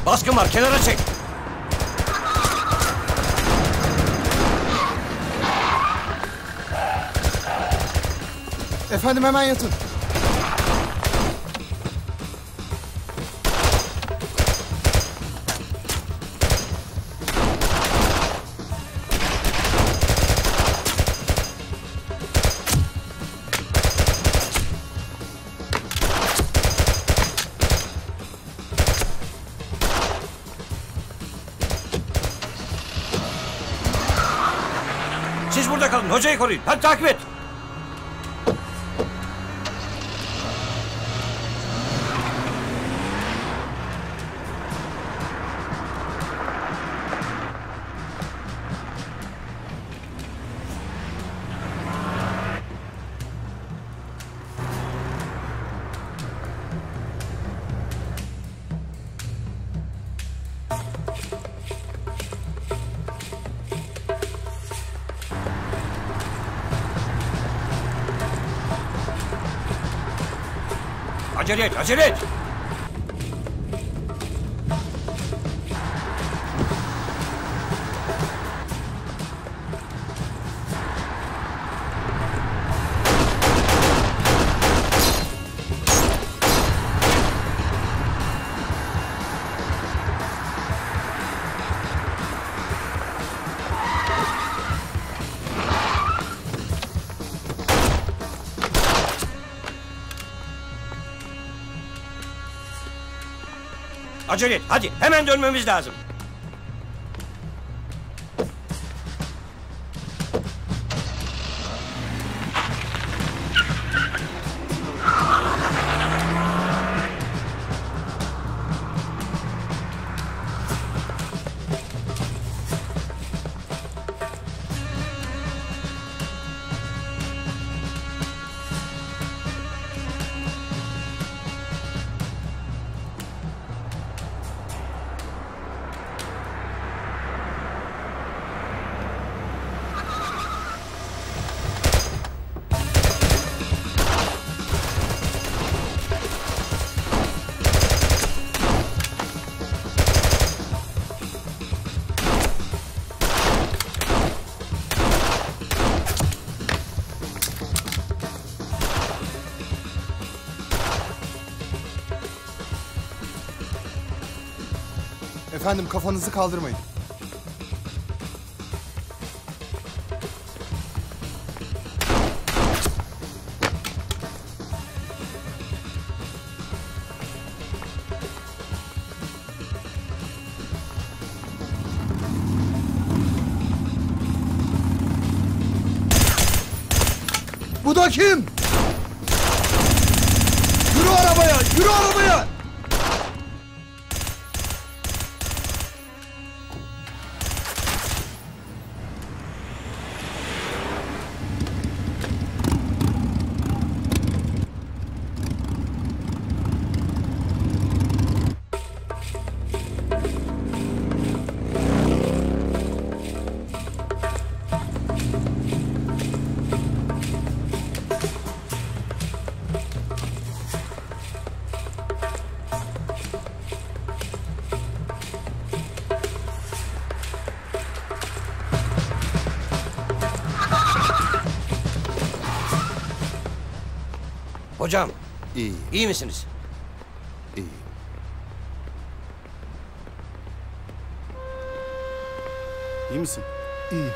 Baskın var, kenara çek. Efendim hemen yatın. Siz burada kalın, hocayı koruyun. Hadi takip et. Acele et, acele et! Acele et, hadi hemen dönmemiz lazım. Efendim kafanızı kaldırmayın. Bu da kim? Yürü arabaya! Hocam. İyi. İyi misiniz? İyi. İyi misin? İyi.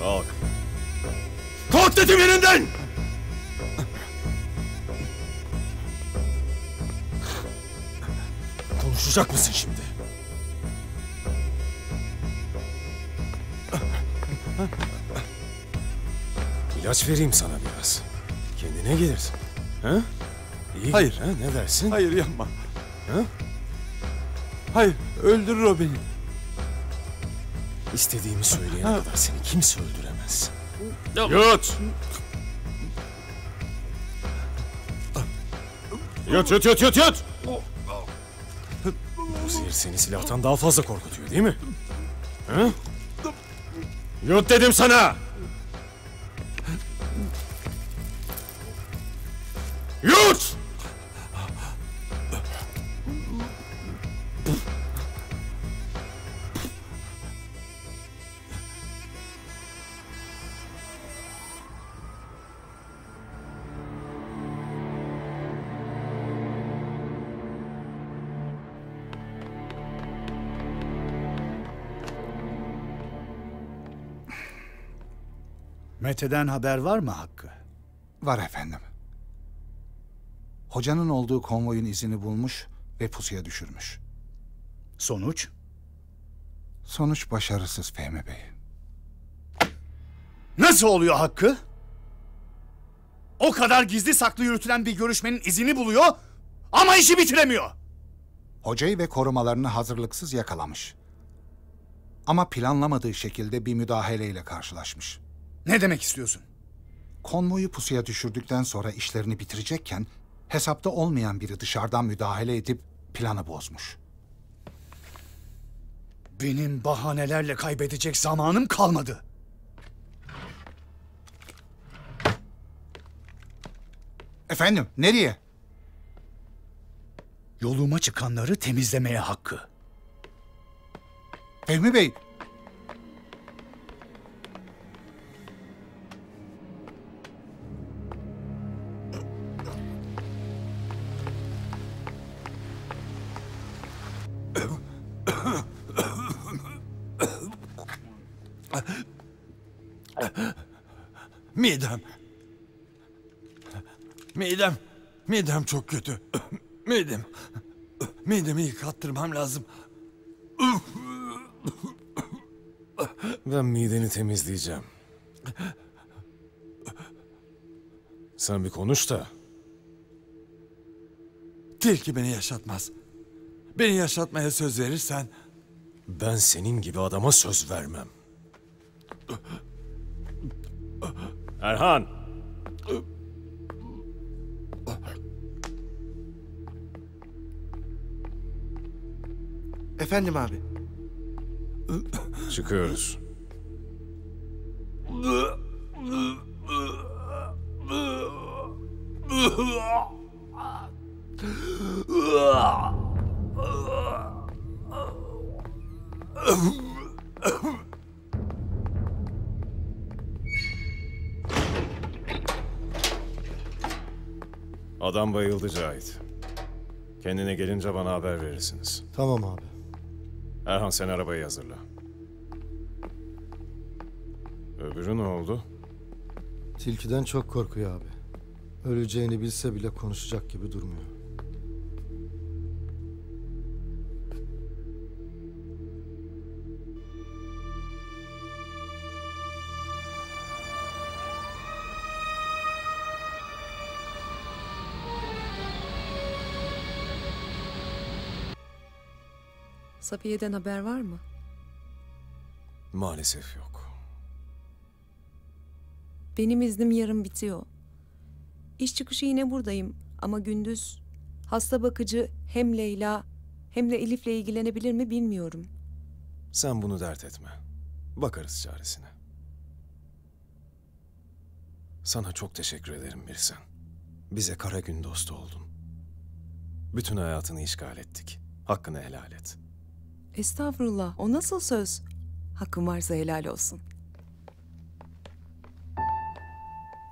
Kalk. Kalk dedim yerinden! Konuşacak mısın şimdi? İlaç vereyim sana biraz. Kendine gelirsin. Ha? İyi Hayır. gelir, ha? Ne dersin? Hayır yapma. Ha? Hayır, öldürür o beni. İstediğimi söyleyene kadar seni kimse öldüremez. Yut! Yut! Bu zehir seni silahtan daha fazla korkutuyor değil mi? Ha? Yut dedim sana! Yut! Mete'den haber var mı Hakkı? Var efendim. Hocanın olduğu konvoyun izini bulmuş ve pusuya düşürmüş. Sonuç? Sonuç başarısız Fehmi Bey. Nasıl oluyor Hakkı? O kadar gizli saklı yürütülen bir görüşmenin izini buluyor ama işi bitiremiyor. Hocayı ve korumalarını hazırlıksız yakalamış. Ama planlamadığı şekilde bir müdahaleyle karşılaşmış. Ne demek istiyorsun? Konvoyu pusuya düşürdükten sonra işlerini bitirecekken hesapta olmayan biri dışarıdan müdahale edip planı bozmuş. Benim bahanelerle kaybedecek zamanım kalmadı. Efendim, nereye? Yoluma çıkanları temizlemeye Hakkı. Fehmi Bey, Midem. Midem çok kötü. Midemi yıkattırmam lazım. Ben mideni temizleyeceğim. Sen bir konuş da. Tilki beni yaşatmaz. Beni yaşatmaya söz verirsen... Ben senin gibi adama söz vermem. Erhan! Efendim abi. Çıkıyoruz. Adam bayıldı Cahit. Kendine gelince bana haber verirsiniz. Tamam abi. Erhan sen arabayı hazırla. Öbürü ne oldu? Tilkiden çok korkuyor abi. Öleceğini bilse bile konuşacak gibi durmuyor. Safiye'den haber var mı? Maalesef yok. Benim iznim yarın bitiyor. İş çıkışı yine buradayım ama gündüz hasta bakıcı hem Leyla hem de Elif'le ilgilenebilir mi bilmiyorum. Sen bunu dert etme. Bakarız çaresine. Sana çok teşekkür ederim Birsen. Bize kara gün dostu oldun. Bütün hayatını işgal ettik. Hakkını helal et. Estağfurullah, o nasıl söz? Hakkın varsa helal olsun.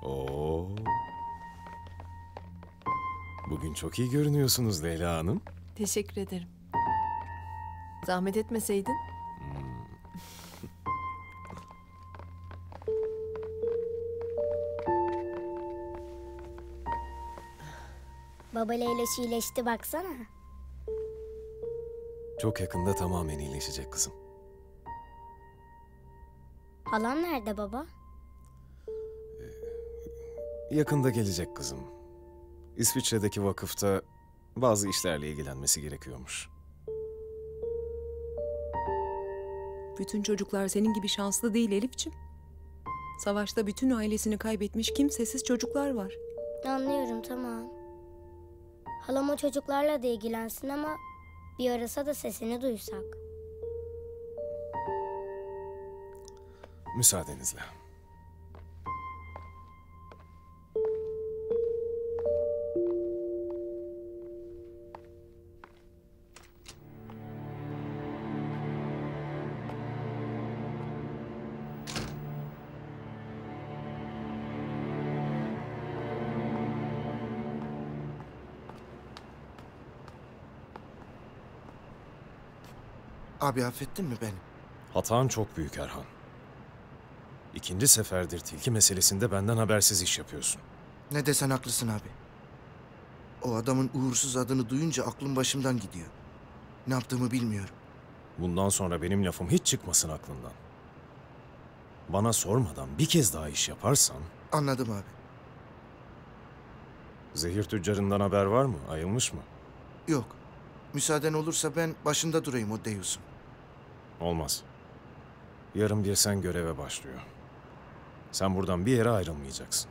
Oo. Bugün çok iyi görünüyorsunuz Leyla Hanım. Teşekkür ederim. Zahmet etmeseydin. Baba Leyloş iyileşti baksana. Çok yakında tamamen iyileşecek kızım. Halam nerede baba? Yakında gelecek kızım. İsviçre'deki vakıfta bazı işlerle ilgilenmesi gerekiyormuş. Bütün çocuklar senin gibi şanslı değil Elif'ciğim. Savaşta bütün ailesini kaybetmiş kimsesiz çocuklar var. Anlıyorum, tamam. Halam o çocuklarla da ilgilensin ama bir arasa da sesini duysak. Müsaadenizle. Abi affettin mi beni? Hatan çok büyük Erhan. İkinci seferdir tilki meselesinde benden habersiz iş yapıyorsun. Ne desen haklısın abi. O adamın uğursuz adını duyunca aklım başımdan gidiyor. Ne yaptığımı bilmiyorum. Bundan sonra benim lafım hiç çıkmasın aklından. Bana sormadan bir kez daha iş yaparsan... Anladım abi. Zehir tüccarından haber var mı? Ayılmış mı? Yok. Müsaaden olursa ben başında durayım o Deus'un. Olmaz. Yarın bir sen göreve başlıyor. Sen buradan bir yere ayrılmayacaksın.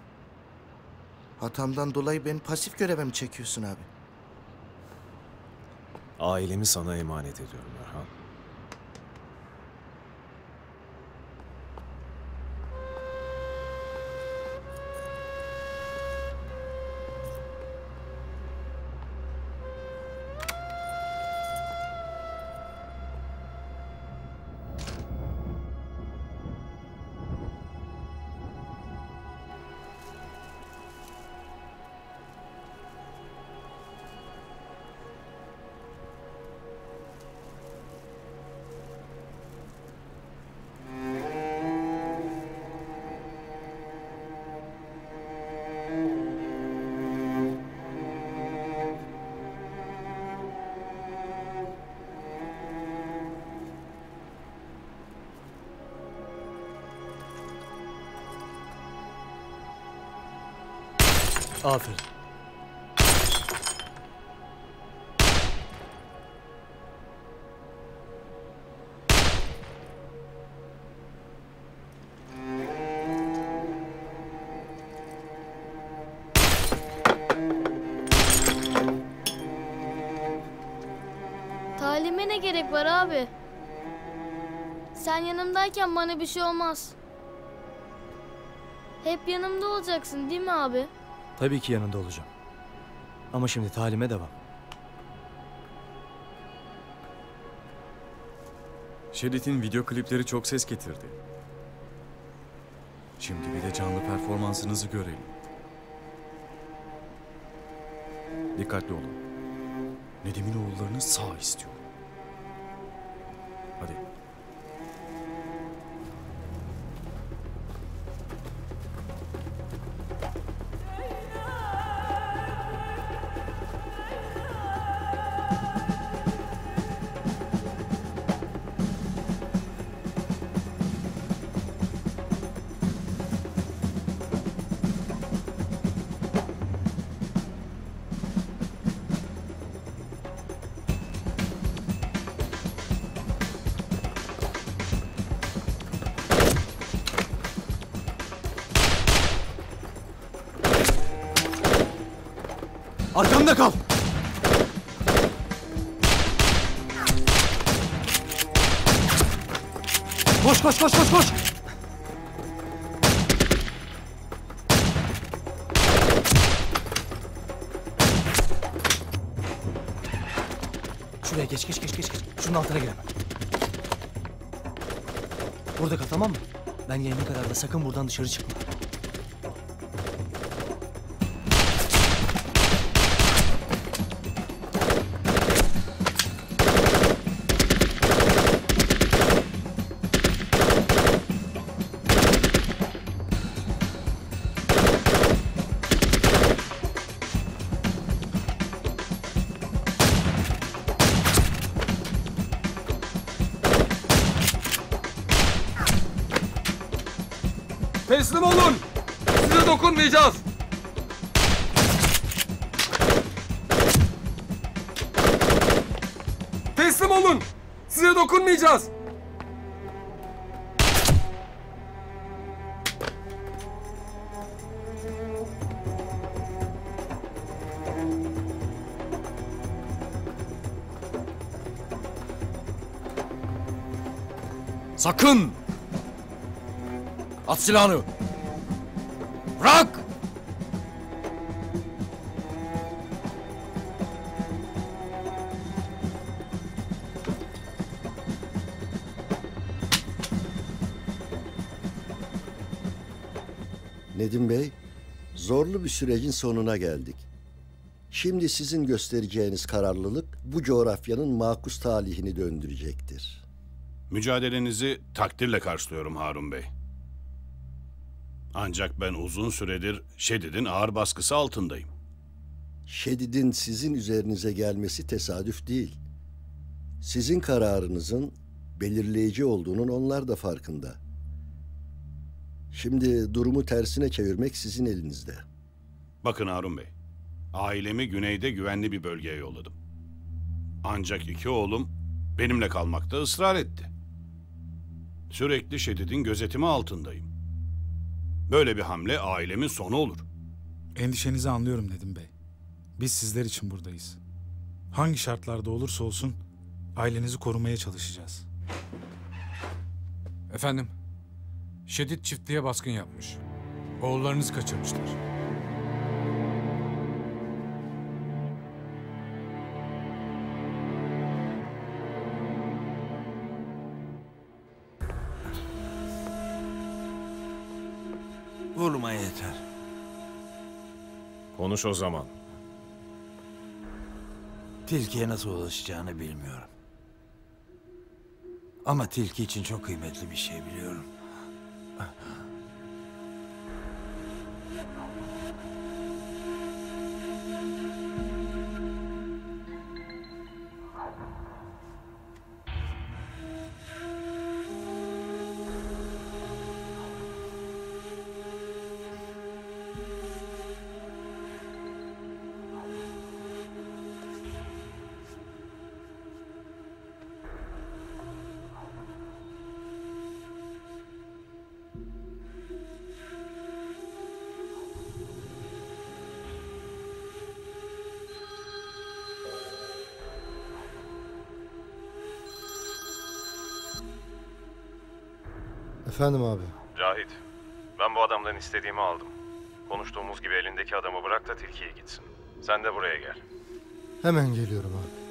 Hatamdan dolayı ben pasif göreve mi çekiyorsun abi? Ailemi sana emanet ediyorum Erhan. Aferin. Talime ne gerek var abi? Sen yanımdayken bana bir şey olmaz. Hep yanımda olacaksın değil mi abi? Tabii ki yanında olacağım. Ama şimdi talime devam. Şerit'in video klipleri çok ses getirdi. Şimdi bir de canlı performansınızı görelim. Dikkatli olun. Nedim'in oğullarını sağ istiyorum. Hadi. Arkamda kal! Koş koş koş koş koş! Şuraya geç. Şunun altına gir hemen. Burada kal, tamam mı? Ben gelene kadar da sakın buradan dışarı çıkma. Teslim olun! Size dokunmayacağız! Teslim olun! Size dokunmayacağız! Sakın! At silahını! Bırak! Nedim Bey, zorlu bir sürecin sonuna geldik. Şimdi sizin göstereceğiniz kararlılık bu coğrafyanın makus talihini döndürecektir. Mücadelenizi takdirle karşılıyorum Harun Bey. Ancak ben uzun süredir Şedid'in ağır baskısı altındayım. Şedid'in sizin üzerinize gelmesi tesadüf değil. Sizin kararınızın belirleyici olduğunun onlar da farkında. Şimdi durumu tersine çevirmek sizin elinizde. Bakın Harun Bey, ailemi güneyde güvenli bir bölgeye yolladım. Ancak iki oğlum benimle kalmakta ısrar etti. Sürekli Şedid'in gözetimi altındayım. Böyle bir hamle ailemin sonu olur. Endişenizi anlıyorum Nedim Bey. Biz sizler için buradayız. Hangi şartlarda olursa olsun ailenizi korumaya çalışacağız. Efendim, Şedid çiftliğe baskın yapmış. Oğullarınızı kaçırmışlar. Vurma yeter. Konuş o zaman. Tilkiye nasıl ulaşacağını bilmiyorum. Ama tilki için çok kıymetli bir şey biliyorum. Efendim abi. Cahit, ben bu adamdan istediğimi aldım. Konuştuğumuz gibi elindeki adamı bırak da tilkiye gitsin. Sen de buraya gel. Hemen geliyorum abi.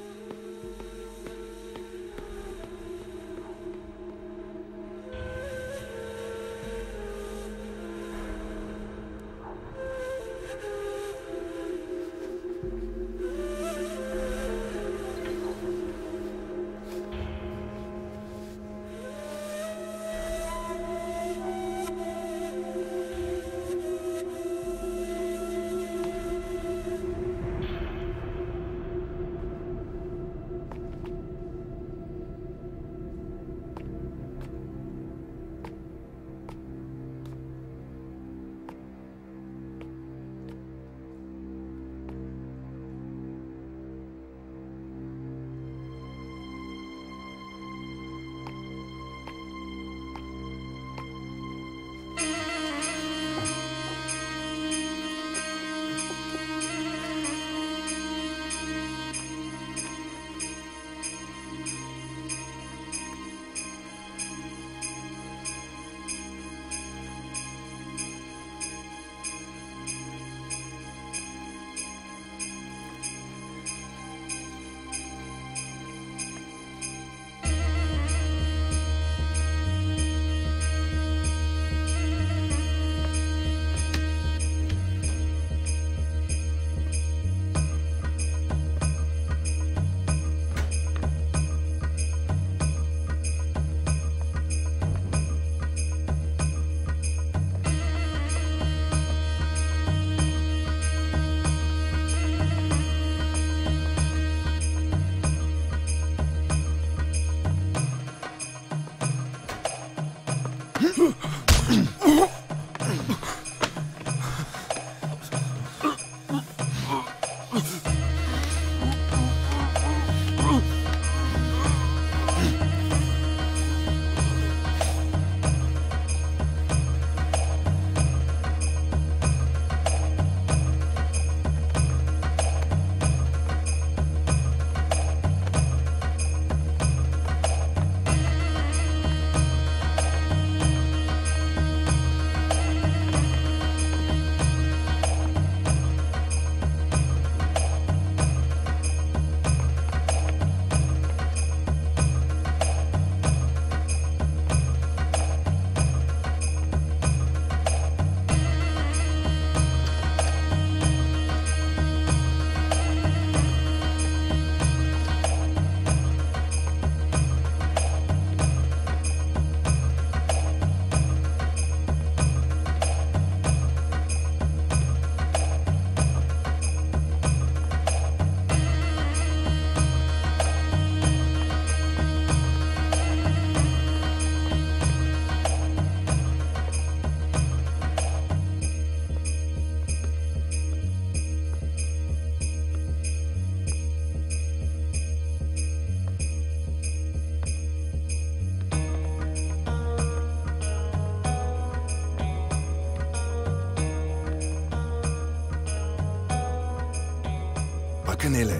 Bakın hele.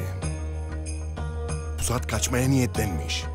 Pusat kaçmaya niyetlenmiş.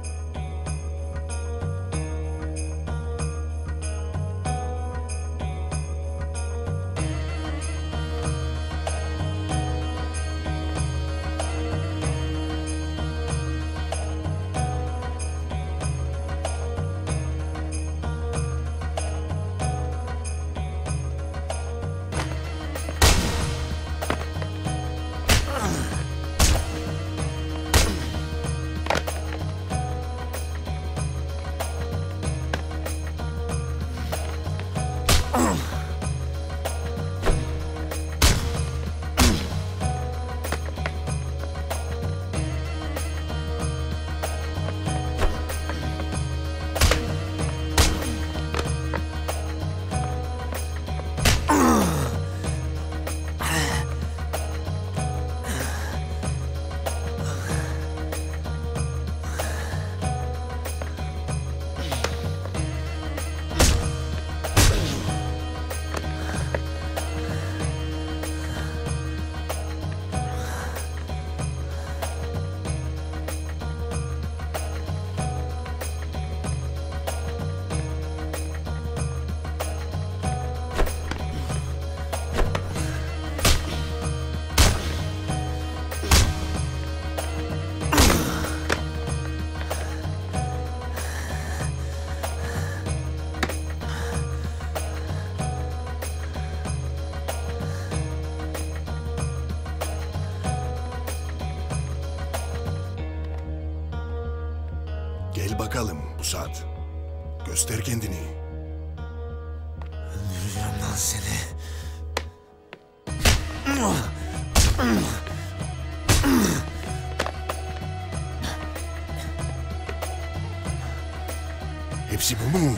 Gel bakalım Pusat. Göster kendini. Öldüreceğim lan seni. Hepsi bu mu?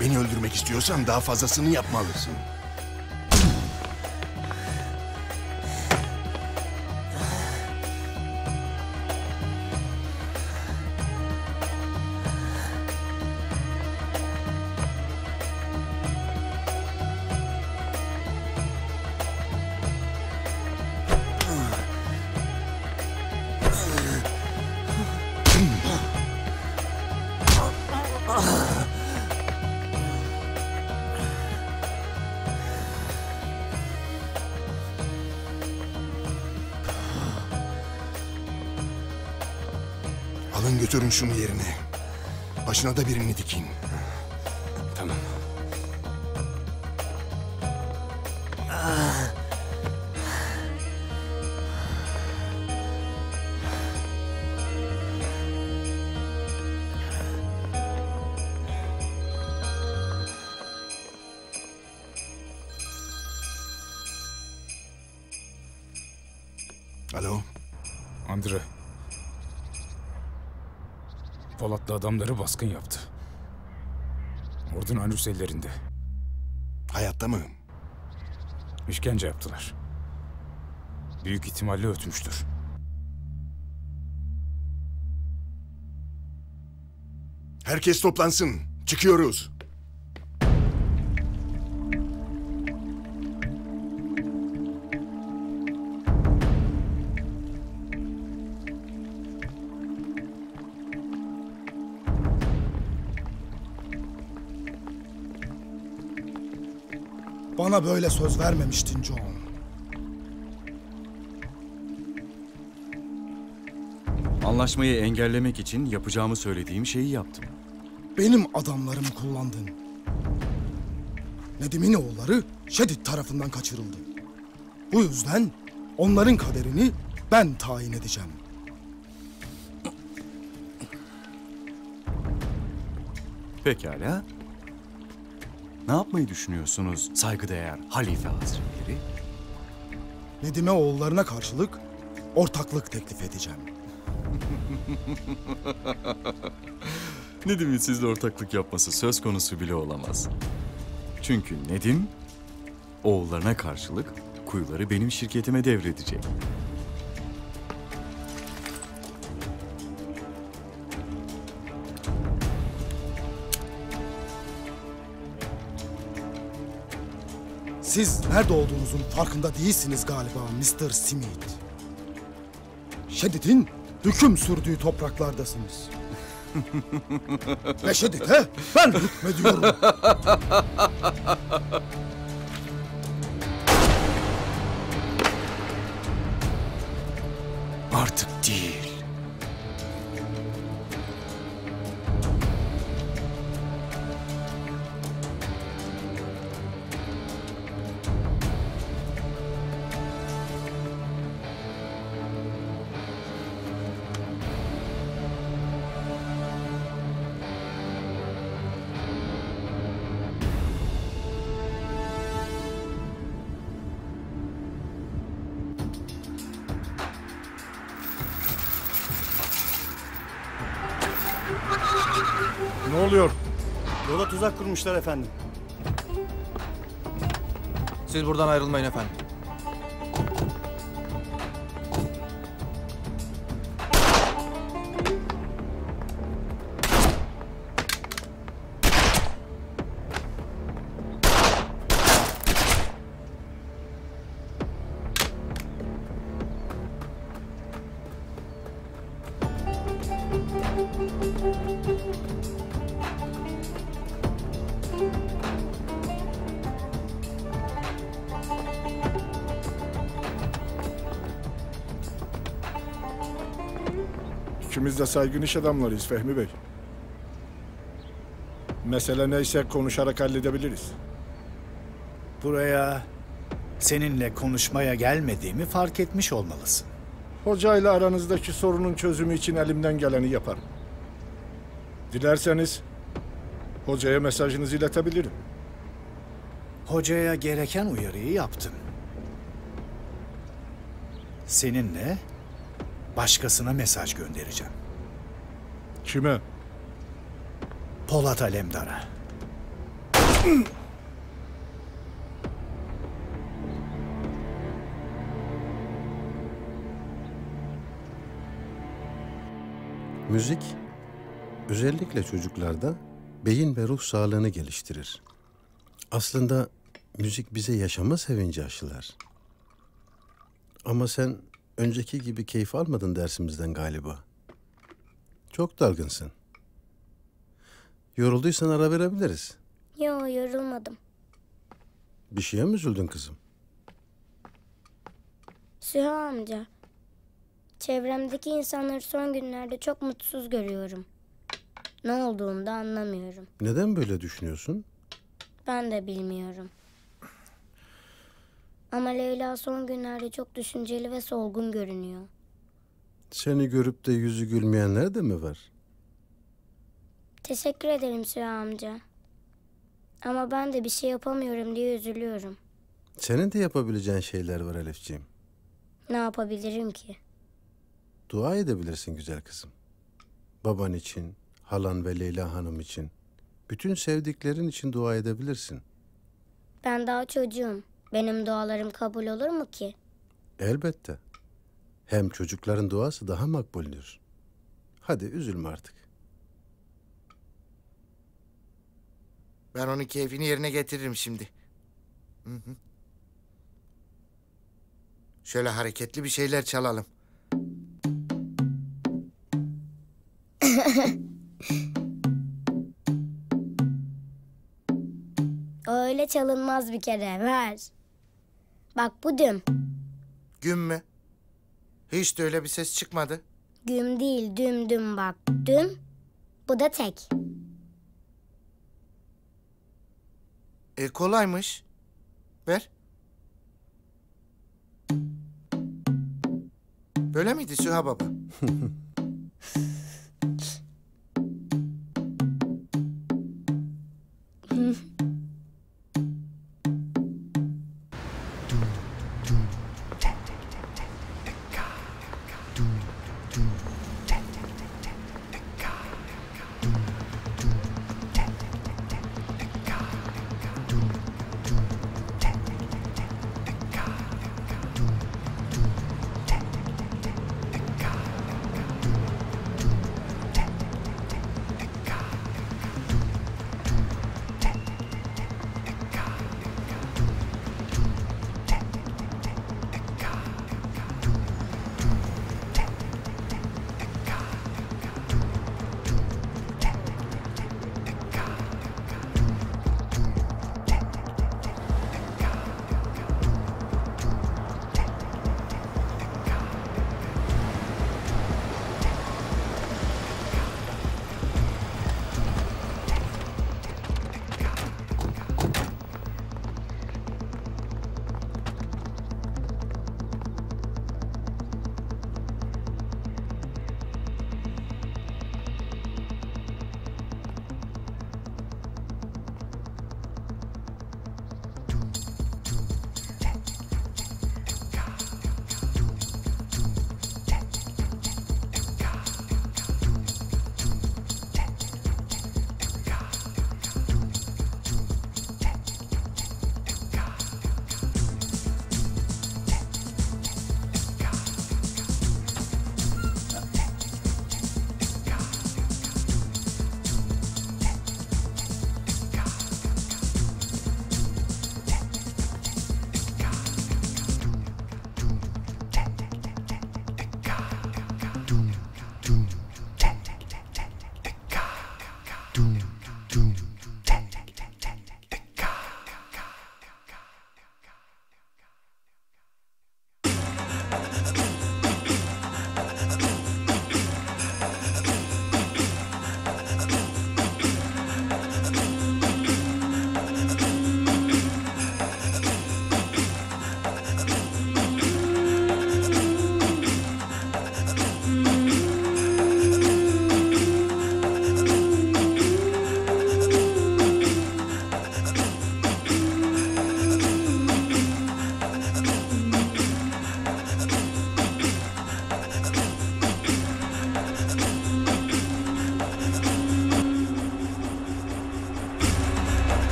Beni öldürmek istiyorsan daha fazlasını yapmalısın. Alın götürün şunu yerine. Başına da birini dikin. Tamam. Alo. Andre. Polatlı adamları baskın yaptı. Ordunanus ellerinde. Hayatta mı? İşkence yaptılar. Büyük ihtimalle ötmüştür. Herkes toplansın. Çıkıyoruz. Bana böyle söz vermemiştin John. Anlaşmayı engellemek için yapacağımı söylediğim şeyi yaptım. Benim adamlarımı kullandın. Nedim'in oğulları Şedid tarafından kaçırıldı. Bu yüzden onların kaderini ben tayin edeceğim. Pekala. Ne yapmayı düşünüyorsunuz saygıdeğer Halife Hazretleri? Nedim'e oğullarına karşılık ortaklık teklif edeceğim. Nedim'in sizle ortaklık yapması söz konusu bile olamaz. Çünkü Nedim, oğullarına karşılık kuyuları benim şirketime devredecek. Siz nerede olduğunuzun farkında değilsiniz galiba Mr. Smith. Şedid'in hüküm sürdüğü topraklardasınız. Ve Şedid'e ben hükmediyorum. Artık değil. Ne oluyor? Yola tuzak kurmuşlar efendim. Siz buradan ayrılmayın efendim. İkimiz de saygın iş adamlarıyız Fehmi Bey. Mesele neyse konuşarak halledebiliriz. Buraya seninle konuşmaya gelmediğimi fark etmiş olmalısın. Hocayla aranızdaki sorunun çözümü için elimden geleni yaparım. Dilerseniz hocaya mesajınızı iletebilirim. Hocaya gereken uyarıyı yaptım. Seninle başkasına mesaj göndereceğim. Kime? Polat Alemdar'a. Müzik, özellikle çocuklarda beyin ve ruh sağlığını geliştirir. Aslında müzik bize yaşama sevinci aşılar. Ama sen önceki gibi keyif almadın dersimizden galiba. Çok dalgınsın. Yorulduysan ara verebiliriz. Yo, yorulmadım. Bir şeye mi üzüldün kızım? Süha amca, çevremdeki insanları son günlerde çok mutsuz görüyorum. Ne olduğunu da anlamıyorum. Neden böyle düşünüyorsun? Ben de bilmiyorum. Ama Leyla son günlerde çok düşünceli ve solgun görünüyor. Seni görüp de yüzü gülmeyenler de mi var? Teşekkür ederim Süha amca. Ama ben de bir şey yapamıyorum diye üzülüyorum. Senin de yapabileceğin şeyler var Elifciğim. Ne yapabilirim ki? Dua edebilirsin güzel kızım. Baban için, halan ve Leyla Hanım için, bütün sevdiklerin için dua edebilirsin. Ben daha çocuğum. Benim dualarım kabul olur mu ki? Elbette. Hem çocukların duası daha makbuldür. Hadi üzülme artık. Ben onun keyfini yerine getiririm şimdi. Hı hı. Şöyle hareketli bir şeyler çalalım. Öyle çalınmaz bir kere. Ver. Bak bu düm. Güm mü? Hiç de öyle bir ses çıkmadı. Güm değil, düm düm bak. Düm. Bu da tek. Kolaymış. Ver. Böyle miydi Süha baba? Dum.